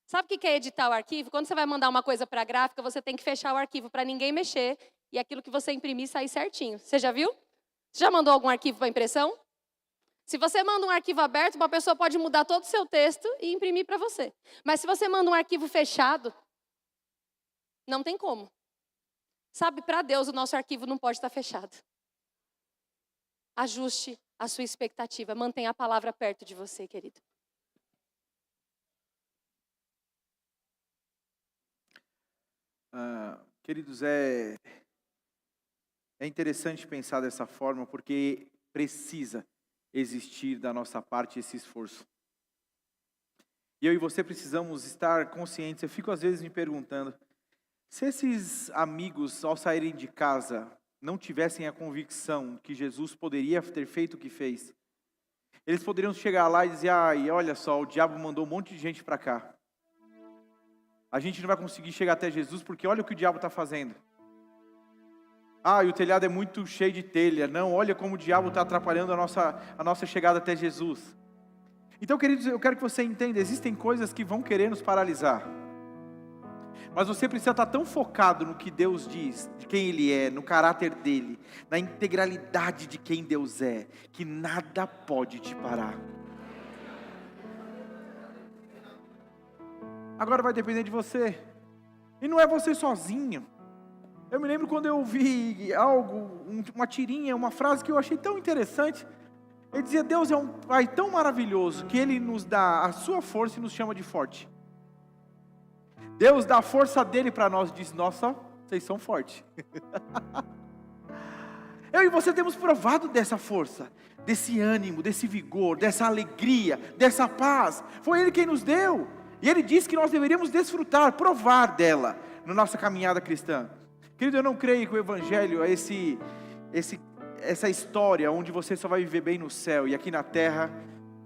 Sabe o que é editar o arquivo? Quando você vai mandar uma coisa para a gráfica, você tem que fechar o arquivo para ninguém mexer e aquilo que você imprimir sair certinho. Você já viu? Você já mandou algum arquivo para impressão? Se você manda um arquivo aberto, uma pessoa pode mudar todo o seu texto e imprimir para você. Mas se você manda um arquivo fechado, não tem como. Sabe, para Deus o nosso arquivo não pode estar fechado. Ajuste a sua expectativa, mantenha a palavra perto de você, querido. Queridos, é interessante pensar dessa forma, porque precisa existir da nossa parte esse esforço. E eu e você precisamos estar conscientes. Eu fico às vezes me perguntando, se esses amigos, ao saírem de casa, não tivessem a convicção que Jesus poderia ter feito o que fez, eles poderiam chegar lá e dizer, olha só, o diabo mandou um monte de gente para cá. A gente não vai conseguir chegar até Jesus porque olha o que o diabo está fazendo. E o telhado é muito cheio de telha. Não, olha como o diabo está atrapalhando a nossa chegada até Jesus. Então, queridos, eu quero que você entenda, existem coisas que vão querer nos paralisar. Mas você precisa estar tão focado no que Deus diz, de quem Ele é, no caráter dEle, na integralidade de quem Deus é, que nada pode te parar. Agora vai depender de você. E não é você sozinho. Eu me lembro quando eu ouvi algo, uma tirinha, uma frase que eu achei tão interessante. Ele dizia, Deus é um Pai tão maravilhoso que Ele nos dá a sua força e nos chama de forte. Deus dá a força dEle para nós e diz, nossa, vocês são fortes. Eu e você temos provado dessa força, desse ânimo, desse vigor, dessa alegria, dessa paz. Foi Ele quem nos deu. E Ele disse que nós deveríamos desfrutar, provar dela na nossa caminhada cristã. Querido, eu não creio que o Evangelho é essa história onde você só vai viver bem no céu e aqui na terra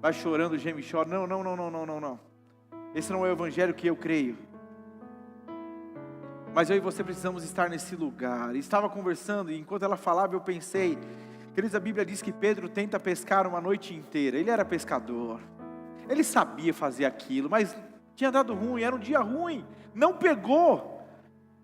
vai chorando, geme e chora. Não. Esse não é o Evangelho que eu creio. Mas eu e você precisamos estar nesse lugar. Estava conversando e enquanto ela falava eu pensei, queridos, a Bíblia diz que Pedro tenta pescar uma noite inteira. Ele era pescador, ele sabia fazer aquilo, mas tinha dado ruim, era um dia ruim, não pegou.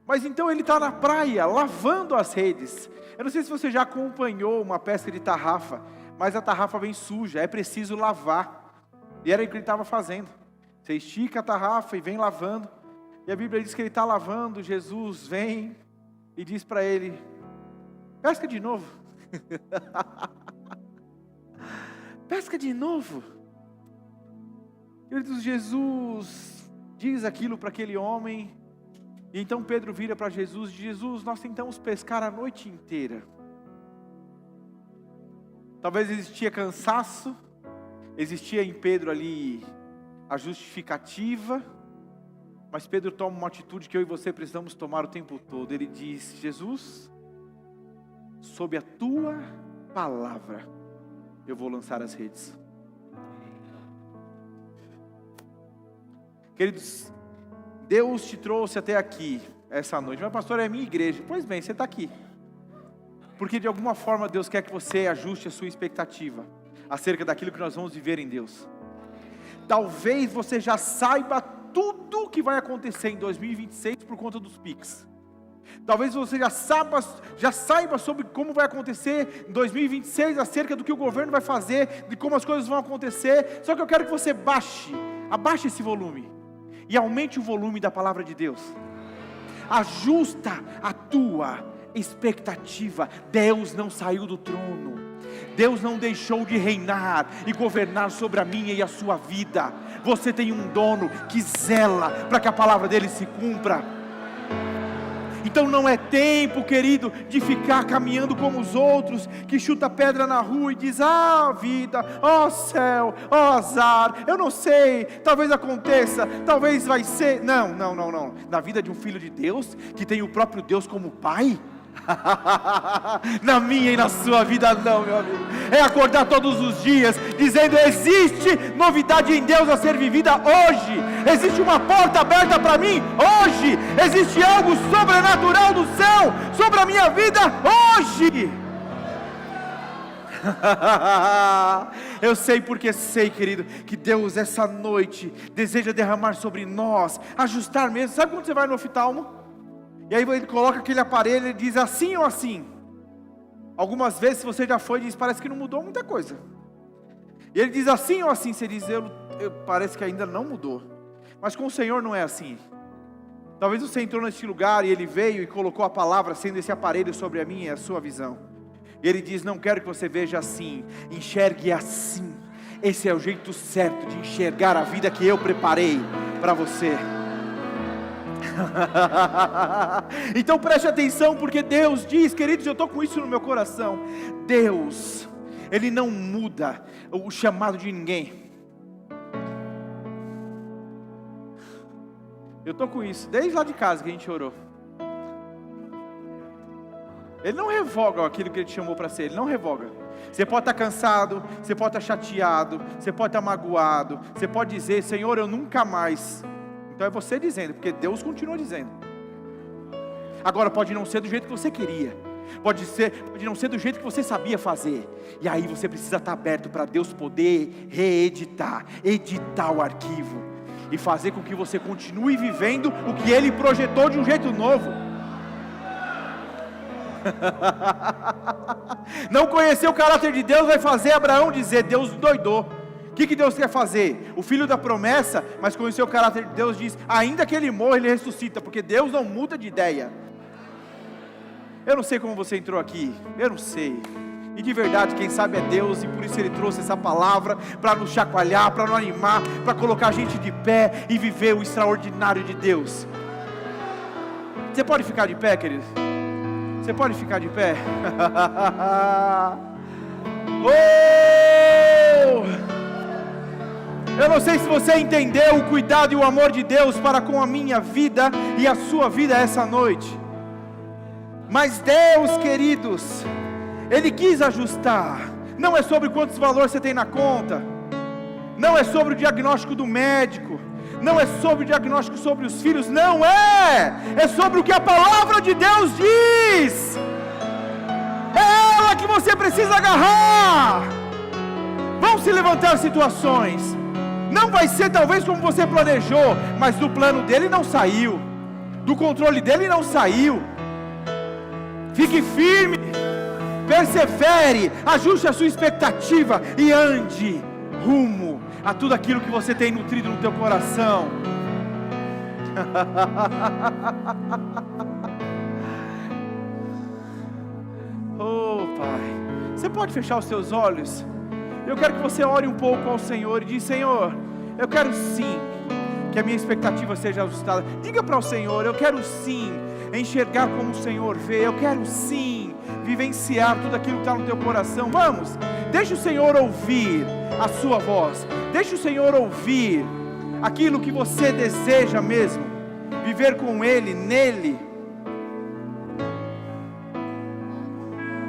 Mas então ele está na praia, lavando as redes. Eu não sei se você já acompanhou uma pesca de tarrafa, mas a tarrafa vem suja, é preciso lavar. E era o que ele estava fazendo. Você estica a tarrafa e vem lavando. E a Bíblia diz que ele está lavando, Jesus vem e diz para ele, pesca de novo. Pesca de novo. Queridos, Jesus diz aquilo para aquele homem. E então Pedro vira para Jesus e diz, Jesus, nós tentamos pescar a noite inteira. Talvez existia cansaço, existia em Pedro ali a justificativa, Mas Pedro toma uma atitude que eu e você precisamos tomar o tempo todo. Ele diz: Jesus, sob a tua palavra, eu vou lançar as redes. Queridos, Deus te trouxe até aqui essa noite. Mas pastor, é a minha igreja. Pois bem, você está aqui porque de alguma forma Deus quer que você ajuste a sua expectativa acerca daquilo que nós vamos viver em Deus. Talvez você já saiba tudo o que vai acontecer em 2026 por conta dos Pix. Talvez você já saiba sobre como vai acontecer em 2026, acerca do que o governo vai fazer, de como as coisas vão acontecer. Só que eu quero que você abaixe esse volume e aumente o volume da palavra de Deus. Ajusta a tua expectativa. Deus não saiu do trono. Deus não deixou de reinar e governar sobre a minha e a sua vida. Você tem um dono que zela para que a palavra dele se cumpra. Então não é tempo, querido, de ficar caminhando como os outros, que chuta pedra na rua e diz: vida, céu, azar, eu não sei, talvez aconteça, talvez vai ser. Não. Na vida de um filho de Deus, que tem o próprio Deus como pai, na minha e na sua vida não, meu amigo. É acordar todos os dias dizendo: existe novidade em Deus a ser vivida hoje. Existe uma porta aberta para mim hoje. Existe algo sobrenatural do céu sobre a minha vida hoje. Eu sei, porque sei, querido, que Deus essa noite deseja derramar sobre nós, ajustar mesmo. Sabe quando você vai no oftalmo? E aí ele coloca aquele aparelho e diz assim ou assim. Algumas vezes, se você já foi, diz: parece que não mudou muita coisa. E ele diz assim ou assim. Você diz: parece que ainda não mudou. Mas com o Senhor não é assim. Talvez você entrou nesse lugar e Ele veio e colocou a palavra sendo esse aparelho sobre a minha e a sua visão. E Ele diz: não quero que você veja assim, enxergue assim. Esse é o jeito certo de enxergar a vida que eu preparei para você. Então preste atenção, porque Deus diz, queridos, eu estou com isso no meu coração. Deus, Ele não muda o chamado de ninguém. Eu estou com isso, desde lá de casa que a gente orou. Ele não revoga aquilo que Ele te chamou para ser, Ele não revoga. Você pode estar cansado, você pode estar chateado, você pode estar magoado, você pode dizer: Senhor, eu nunca mais. Então é você dizendo, porque Deus continua dizendo. Agora pode não ser do jeito que você queria, pode não ser do jeito que você sabia fazer. E aí você precisa estar aberto para Deus poder editar o arquivo e fazer com que você continue vivendo o que Ele projetou de um jeito novo. Não conhecer o caráter de Deus vai fazer Abraão dizer: Deus doidou. O que Deus quer fazer? O filho da promessa, mas conhecer o caráter de Deus, diz: ainda que ele morra, ele ressuscita, porque Deus não muda de ideia. Eu não sei como você entrou aqui, eu não sei. E de verdade, quem sabe é Deus, e por isso Ele trouxe essa palavra para nos chacoalhar, para nos animar, para colocar a gente de pé e viver o extraordinário de Deus. Você pode ficar de pé, querido? Você pode ficar de pé? Eu não sei se você entendeu o cuidado e o amor de Deus para com a minha vida e a sua vida essa noite. Mas Deus, queridos, Ele quis ajustar. Não é sobre quantos valores você tem na conta, não é sobre o diagnóstico do médico, não é sobre o diagnóstico sobre os filhos, não é, é sobre o que a palavra de Deus diz. É ela que você precisa agarrar. Vão se levantar situações, não vai ser talvez como você planejou, mas do plano dele não saiu, do controle dele não saiu. Fique firme, persevere, ajuste a sua expectativa e ande rumo a tudo aquilo que você tem nutrido no teu coração. Oh Pai, você pode fechar os seus olhos? Eu quero que você ore um pouco ao Senhor e diz: Senhor, eu quero sim que a minha expectativa seja ajustada. Diga para o Senhor: eu quero sim enxergar como o Senhor vê, eu quero sim vivenciar tudo aquilo que está no teu coração. Vamos, deixa o Senhor ouvir a sua voz, deixa o Senhor ouvir aquilo que você deseja mesmo. viver com Ele, nele.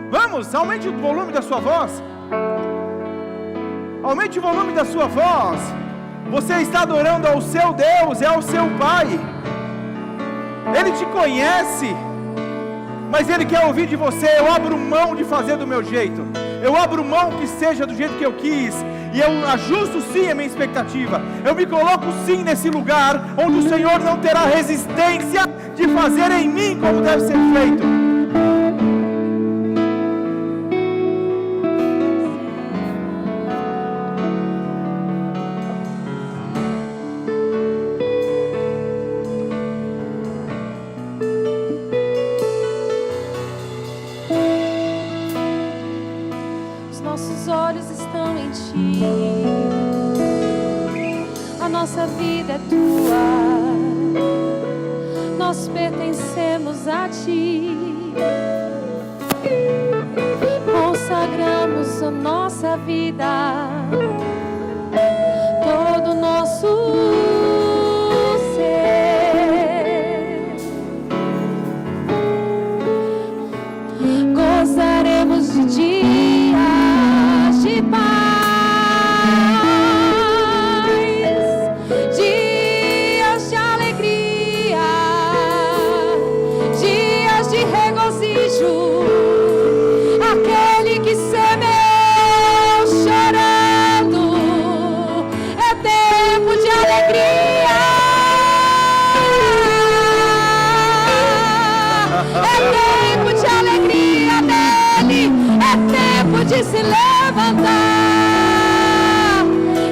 Vamos, aumente o volume da sua voz. Aumente o volume da sua voz. Você está adorando ao seu Deus, é ao seu Pai. Ele te conhece, mas Ele quer ouvir de você. Eu abro mão de fazer do meu jeito, eu abro mão que seja do jeito que eu quis, e eu ajusto sim a minha expectativa. Eu me coloco sim nesse lugar onde o Senhor não terá resistência de fazer em mim como deve ser feito. Nossa vida é tua, nós pertencemos a ti, consagramos a nossa vida, todo o nosso ser, gozaremos de dias de paz. Aquele que semeou chorando, é tempo de alegria, é tempo de alegria nele, é tempo de se levantar,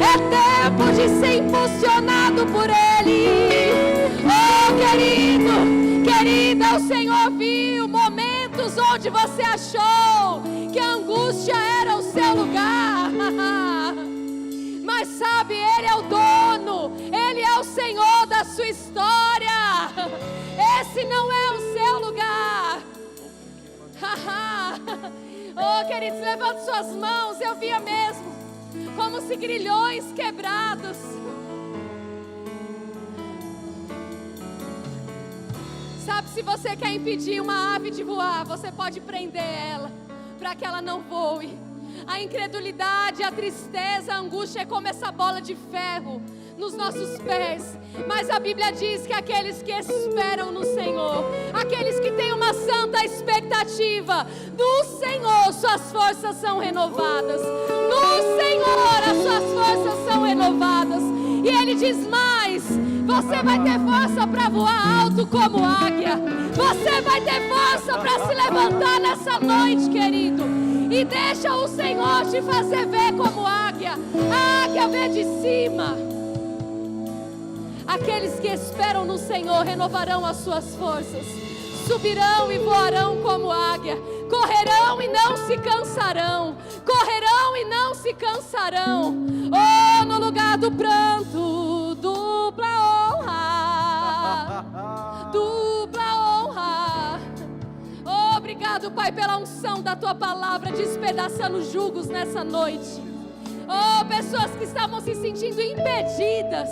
é tempo de ser impulsionado por ele. Oh, querido, querida, o Senhor viu momentos onde você achou que a angústia era o seu lugar, mas sabe, Ele é o dono, Ele é o Senhor da sua história, esse não é o seu lugar. Oh, queridos, levante suas mãos. Eu via mesmo como se grilhões quebrados. Sabe, se você quer impedir uma ave de voar, você pode prender ela, para que ela não voe. A incredulidade, a tristeza, a angústia é como essa bola de ferro nos nossos pés. Mas a Bíblia diz que aqueles que esperam no Senhor, aqueles que têm uma santa expectativa do Senhor, suas forças são renovadas. No Senhor as suas forças são renovadas. E Ele diz mais: você vai ter força para voar alto como águia. Você vai ter força para se levantar nessa noite, querido. E deixa o Senhor te fazer ver como águia. A águia vê de cima. Aqueles que esperam no Senhor renovarão as suas forças. Subirão e voarão como águia. Correrão e não se cansarão. Correrão e não se cansarão. Oh, no lugar do pranto, dupla honra. Dupla honra. Oh, obrigado, Pai, pela unção da Tua palavra, despedaçando julgos nessa noite. Oh, pessoas que estavam se sentindo impedidas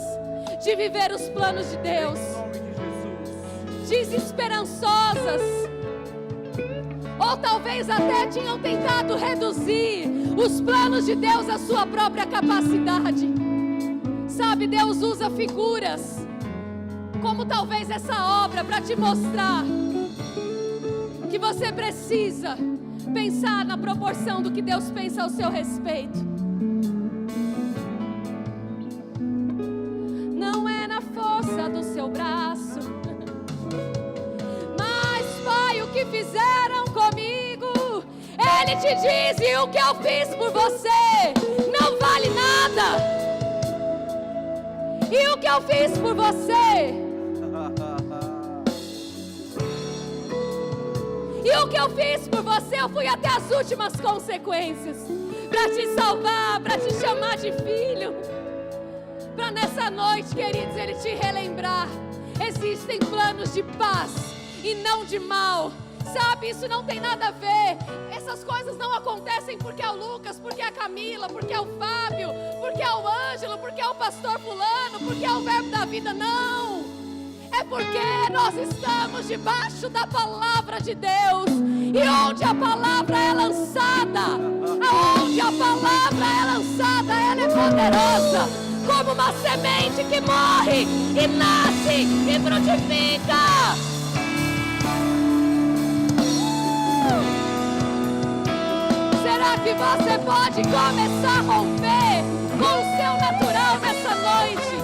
de viver os planos de Deus, desesperançosas, ou talvez até tinham tentado reduzir os planos de Deus à sua própria capacidade. Sabe, Deus usa figuras, como talvez essa obra, para te mostrar que você precisa pensar na proporção do que Deus pensa ao seu respeito. Não é na força do seu braço, mas, Pai, o que fizeram comigo, Ele te diz: e o que eu fiz por você não vale nada. E o que eu fiz por você, e o que eu fiz por você, eu fui até as últimas consequências, para te salvar, para te chamar de filho. Para nessa noite, queridos, Ele te relembrar: existem planos de paz e não de mal. Sabe, isso não tem nada a ver. Essas coisas não acontecem porque é o Lucas, porque é a Camila, porque é o Fábio, porque é o Ângelo, porque é o pastor fulano, porque é o Verbo da Vida. Não, é porque nós estamos debaixo da palavra de Deus. E onde a palavra é lançada, aonde a palavra é lançada, ela é poderosa, como uma semente que morre e nasce e frutifica. Será que você pode começar a romper com o seu natural nessa noite?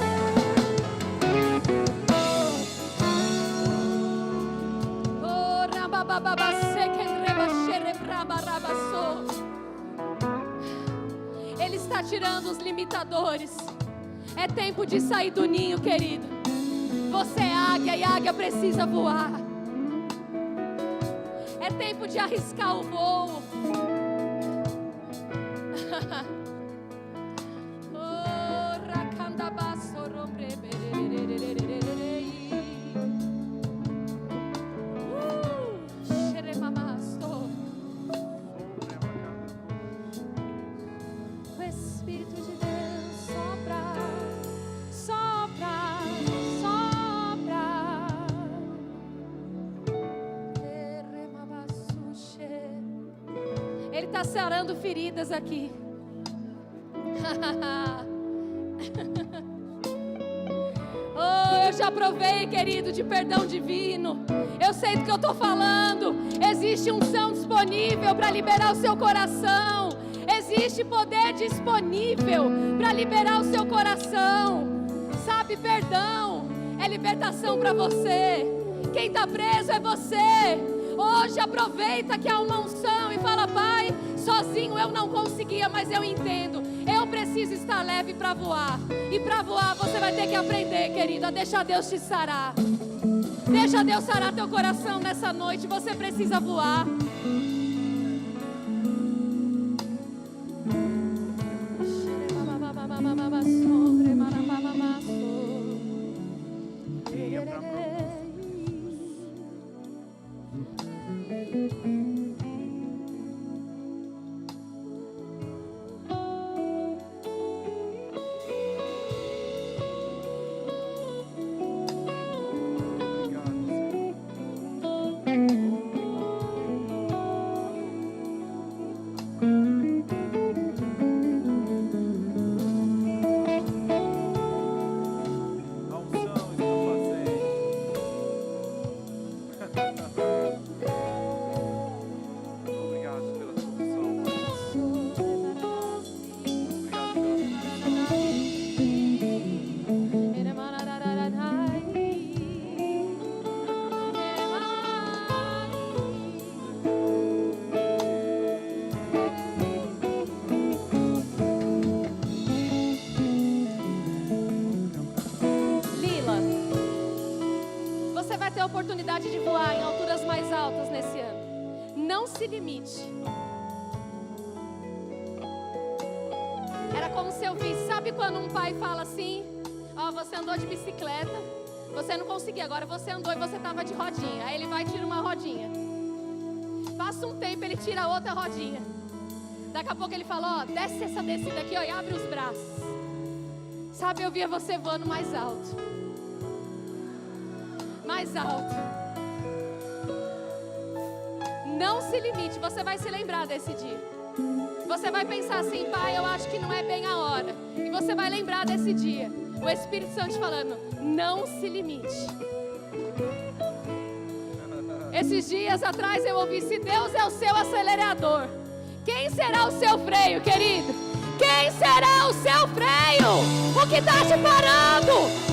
Ele está tirando os limitadores. É tempo de sair do ninho, querido. Você é águia e águia precisa voar. É tempo de arriscar o voo. O Espírito de Deus sopra, sopra, sopra. Ele está sarando feridas aqui. Oh, eu já provei, querido, de perdão divino. Eu sei do que eu estou falando. Existe unção disponível para liberar o seu coração. Existe poder disponível para liberar o seu coração. Sabe, perdão é libertação para você. Quem está preso é você. Hoje aproveita que há uma unção e fala: Pai, sozinho eu não conseguia, mas eu entendo. Eu preciso estar leve para voar. E para voar você vai ter que aprender, querido, a deixar Deus te sarar. Deixa Deus sarar teu coração nessa noite. Você precisa voar. Oportunidade de voar em alturas mais altas nesse ano. Não se limite. Era como se eu visse, sabe quando um pai fala assim: ó, você andou de bicicleta, você não conseguia, agora você andou e você estava de rodinha. Aí ele vai e tira uma rodinha. Passa um tempo, ele tira outra rodinha. Daqui a pouco ele fala: ó, desce essa descida aqui, ó, e abre os braços. Sabe, eu via você voando mais alto. Mais alto. Não se limite, você vai se lembrar desse dia. Você vai pensar assim: Pai, eu acho que não é bem a hora. E você vai lembrar desse dia. O Espírito Santo te falando: não se limite. Esses dias atrás eu ouvi: se Deus é o seu acelerador, quem será o seu freio, querido? Quem será o seu freio? O que está te parando?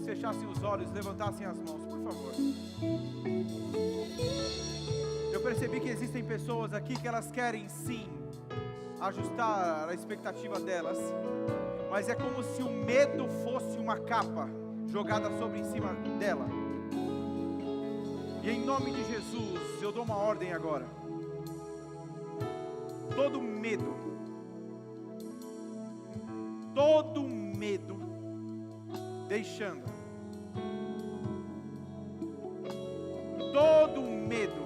Fechassem os olhos, levantassem as mãos, por favor. Eu percebi que existem pessoas aqui que elas querem sim ajustar a expectativa delas, mas é como se o medo fosse uma capa jogada sobre em cima dela. E em nome de Jesus, eu dou uma ordem agora. Todo medo medo, deixando. Todo medo,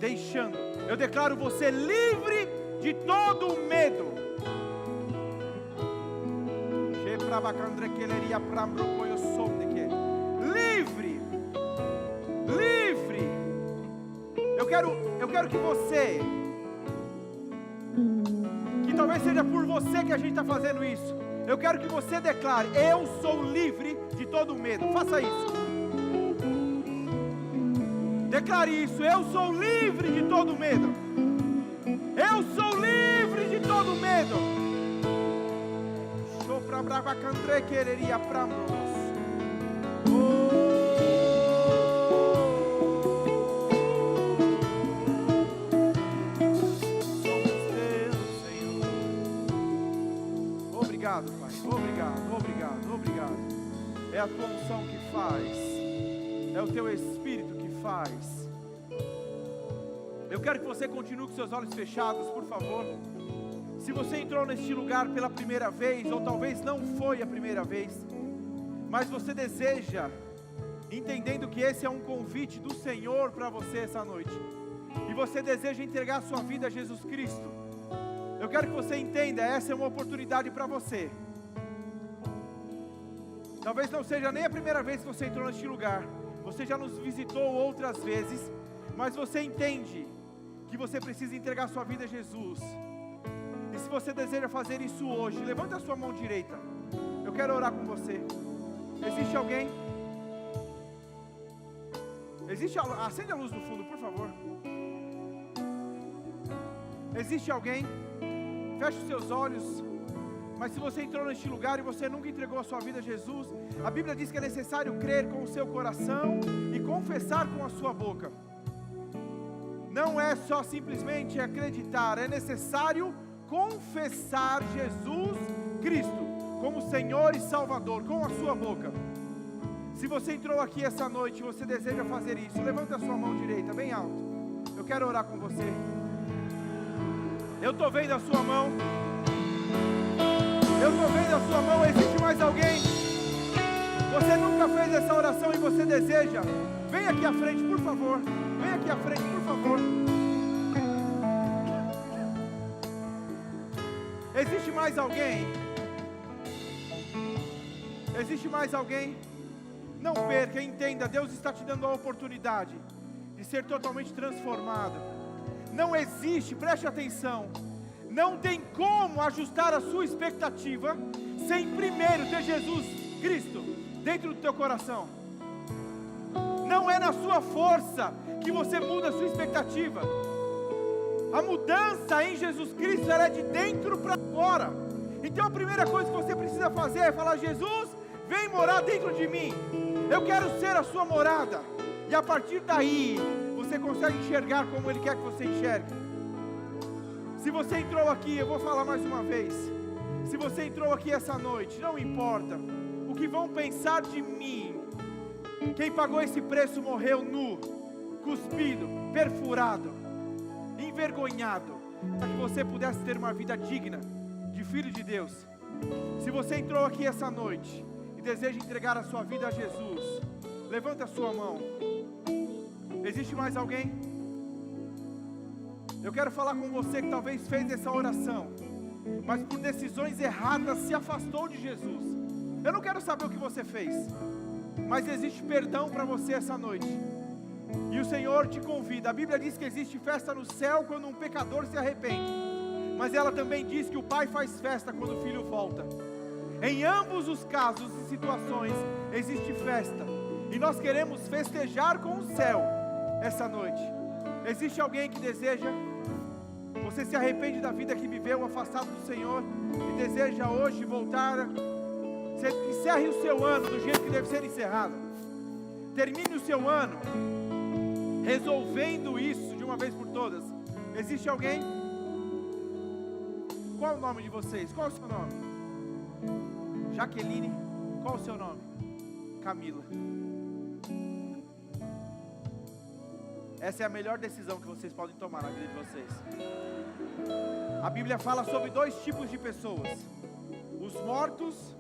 deixando. Eu declaro você livre de todo medo. Livre. Livre. Eu quero que você, que talvez seja por você que a gente está fazendo isso, eu quero que você declare: eu sou livre de todo medo. Faça isso. Declare isso: eu sou livre de todo medo. Eu sou livre de todo medo. Obrigado, Pai. Obrigado. É a tua unção que faz. É o teu Espírito que faz. Eu quero que você continue com seus olhos fechados, por favor. Se você entrou neste lugar pela primeira vez, ou talvez não foi a primeira vez, mas você deseja, entendendo que esse é um convite do Senhor para você essa noite, e você deseja entregar sua vida a Jesus Cristo, eu quero que você entenda, essa é uma oportunidade para você. Talvez não seja nem a primeira vez que você entrou neste lugar, você já nos visitou outras vezes, mas você entende que você precisa entregar sua vida a Jesus. E se você deseja fazer isso hoje, levanta a sua mão direita. Eu quero orar com você. Existe alguém? Acende a luz do fundo, por favor. Existe alguém? Feche os seus olhos. Mas se você entrou neste lugar e você nunca entregou a sua vida a Jesus, a Bíblia diz que é necessário crer com o seu coração e confessar com a sua boca. Não é só simplesmente acreditar, é necessário confessar Jesus Cristo como Senhor e Salvador com a sua boca. Se você entrou aqui essa noite e você deseja fazer isso, levanta a sua mão direita bem alto. Eu quero orar com você. Eu estou vendo a sua mão. Existe mais alguém? Você nunca fez essa oração e você deseja? Vem aqui à frente, por favor. Existe mais alguém? Não perca, entenda, Deus está te dando a oportunidade de ser totalmente transformado. Não existe, preste atenção, não tem como ajustar a sua expectativa sem primeiro ter Jesus Cristo dentro do teu coração. Não é na sua força que você muda a sua expectativa. A mudança em Jesus Cristo ela é de dentro para fora. Então a primeira coisa que você precisa fazer é falar: Jesus, vem morar dentro de mim. Eu quero ser a sua morada. E a partir daí, você consegue enxergar como Ele quer que você enxergue. Se você entrou aqui, eu vou falar mais uma vez. Se você entrou aqui essa noite, não importa o que vão pensar de mim. Quem pagou esse preço morreu nu, cuspido, perfurado, envergonhado, para que você pudesse ter uma vida digna de filho de Deus. Se você entrou aqui essa noite e deseja entregar a sua vida a Jesus, levanta a sua mão. Existe mais alguém? Eu quero falar com você que talvez fez essa oração, mas por decisões erradas se afastou de Jesus. Eu não quero saber o que você fez, mas existe perdão para você essa noite. E o Senhor te convida. A Bíblia diz que existe festa no céu quando um pecador se arrepende, mas ela também diz que o Pai faz festa quando o Filho volta. Em ambos os casos e situações existe festa, e nós queremos festejar com o céu essa noite. Existe alguém que deseja? Você se arrepende da vida que viveu afastado do Senhor e deseja hoje voltar? Você encerre o seu ano do jeito que deve ser encerrado. Termine o seu ano resolvendo isso de uma vez por todas. Existe alguém? Qual o nome de vocês? Qual o seu nome? Jaqueline. Qual o seu nome? Camila. Essa é a melhor decisão que vocês podem tomar na vida de vocês. A Bíblia fala sobre dois tipos de pessoas: os os mortos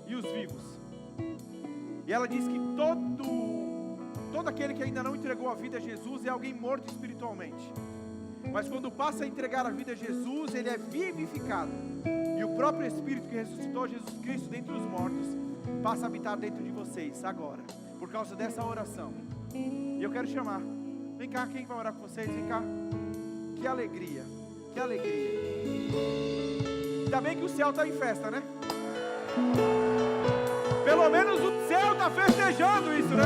e os vivos. E ela diz que todo aquele que ainda não entregou a vida a Jesus é alguém morto espiritualmente. Mas quando passa a entregar a vida a Jesus, ele é vivificado. E o próprio Espírito que ressuscitou Jesus Cristo dentre os mortos passa a habitar dentro de vocês agora, por causa dessa oração. E eu quero chamar, vem cá, quem vai orar com vocês? Vem cá. Que alegria, que alegria. Ainda bem que o céu está em festa, né? Pelo menos o céu está festejando isso, né?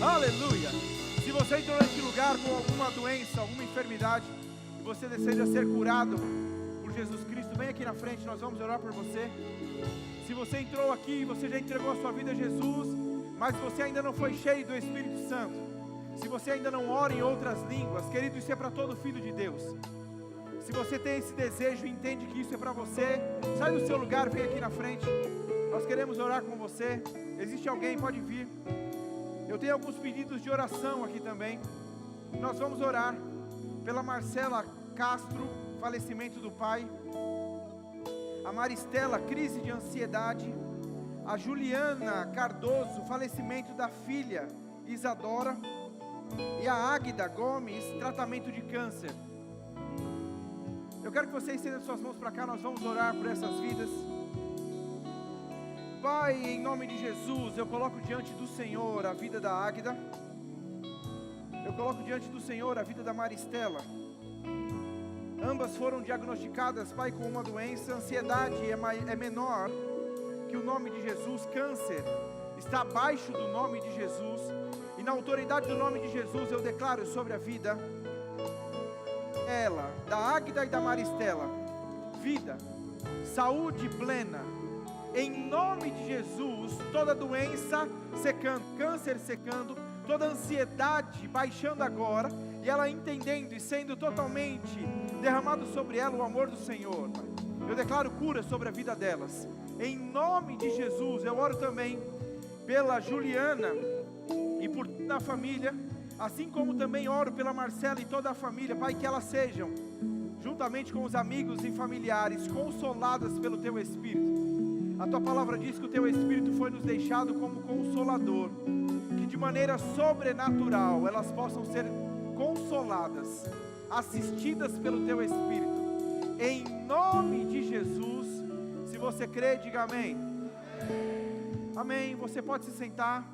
Aleluia. Se você entrou neste lugar com alguma doença, alguma enfermidade, e você deseja ser curado por Jesus Cristo, vem aqui na frente, nós vamos orar por você. Se você entrou aqui, você já entregou a sua vida a Jesus, mas você ainda não foi cheio do Espírito Santo, se você ainda não ora em outras línguas, querido, isso é para todo filho de Deus. Se você tem esse desejo e entende que isso é para você, sai do seu lugar, vem aqui na frente, nós queremos orar com você. Existe alguém? Pode vir. Eu tenho alguns pedidos de oração aqui também. Nós vamos orar pela Marcela Castro, falecimento do pai. A Maristela, crise de ansiedade. A Juliana Cardoso, falecimento da filha Isadora. E a Águida Gomes, tratamento de câncer. Eu quero que você estenda suas mãos para cá, nós vamos orar por essas vidas. Pai, em nome de Jesus, eu coloco diante do Senhor a vida da Águida. Eu coloco diante do Senhor a vida da Maristela. Ambas foram diagnosticadas, Pai, com uma doença. Ansiedade é menor que o nome de Jesus. Câncer está abaixo do nome de Jesus. E na autoridade do nome de Jesus eu declaro sobre a vida da Águida e da Maristela, vida, saúde plena. Em nome de Jesus, toda doença secando, câncer secando, toda ansiedade baixando agora, e ela entendendo e sendo totalmente derramado sobre ela o amor do Senhor. Eu declaro cura sobre a vida delas. Em nome de Jesus, eu oro também pela Juliana e por toda a família, assim como também oro pela Marcela e toda a família, Pai, que elas sejam, juntamente com os amigos e familiares, consoladas pelo Teu Espírito. A Tua palavra diz que o Teu Espírito foi nos deixado como consolador, que de maneira sobrenatural elas possam ser consoladas, assistidas pelo Teu Espírito, em nome de Jesus. Se você crê, diga amém. Amém. Você pode se sentar.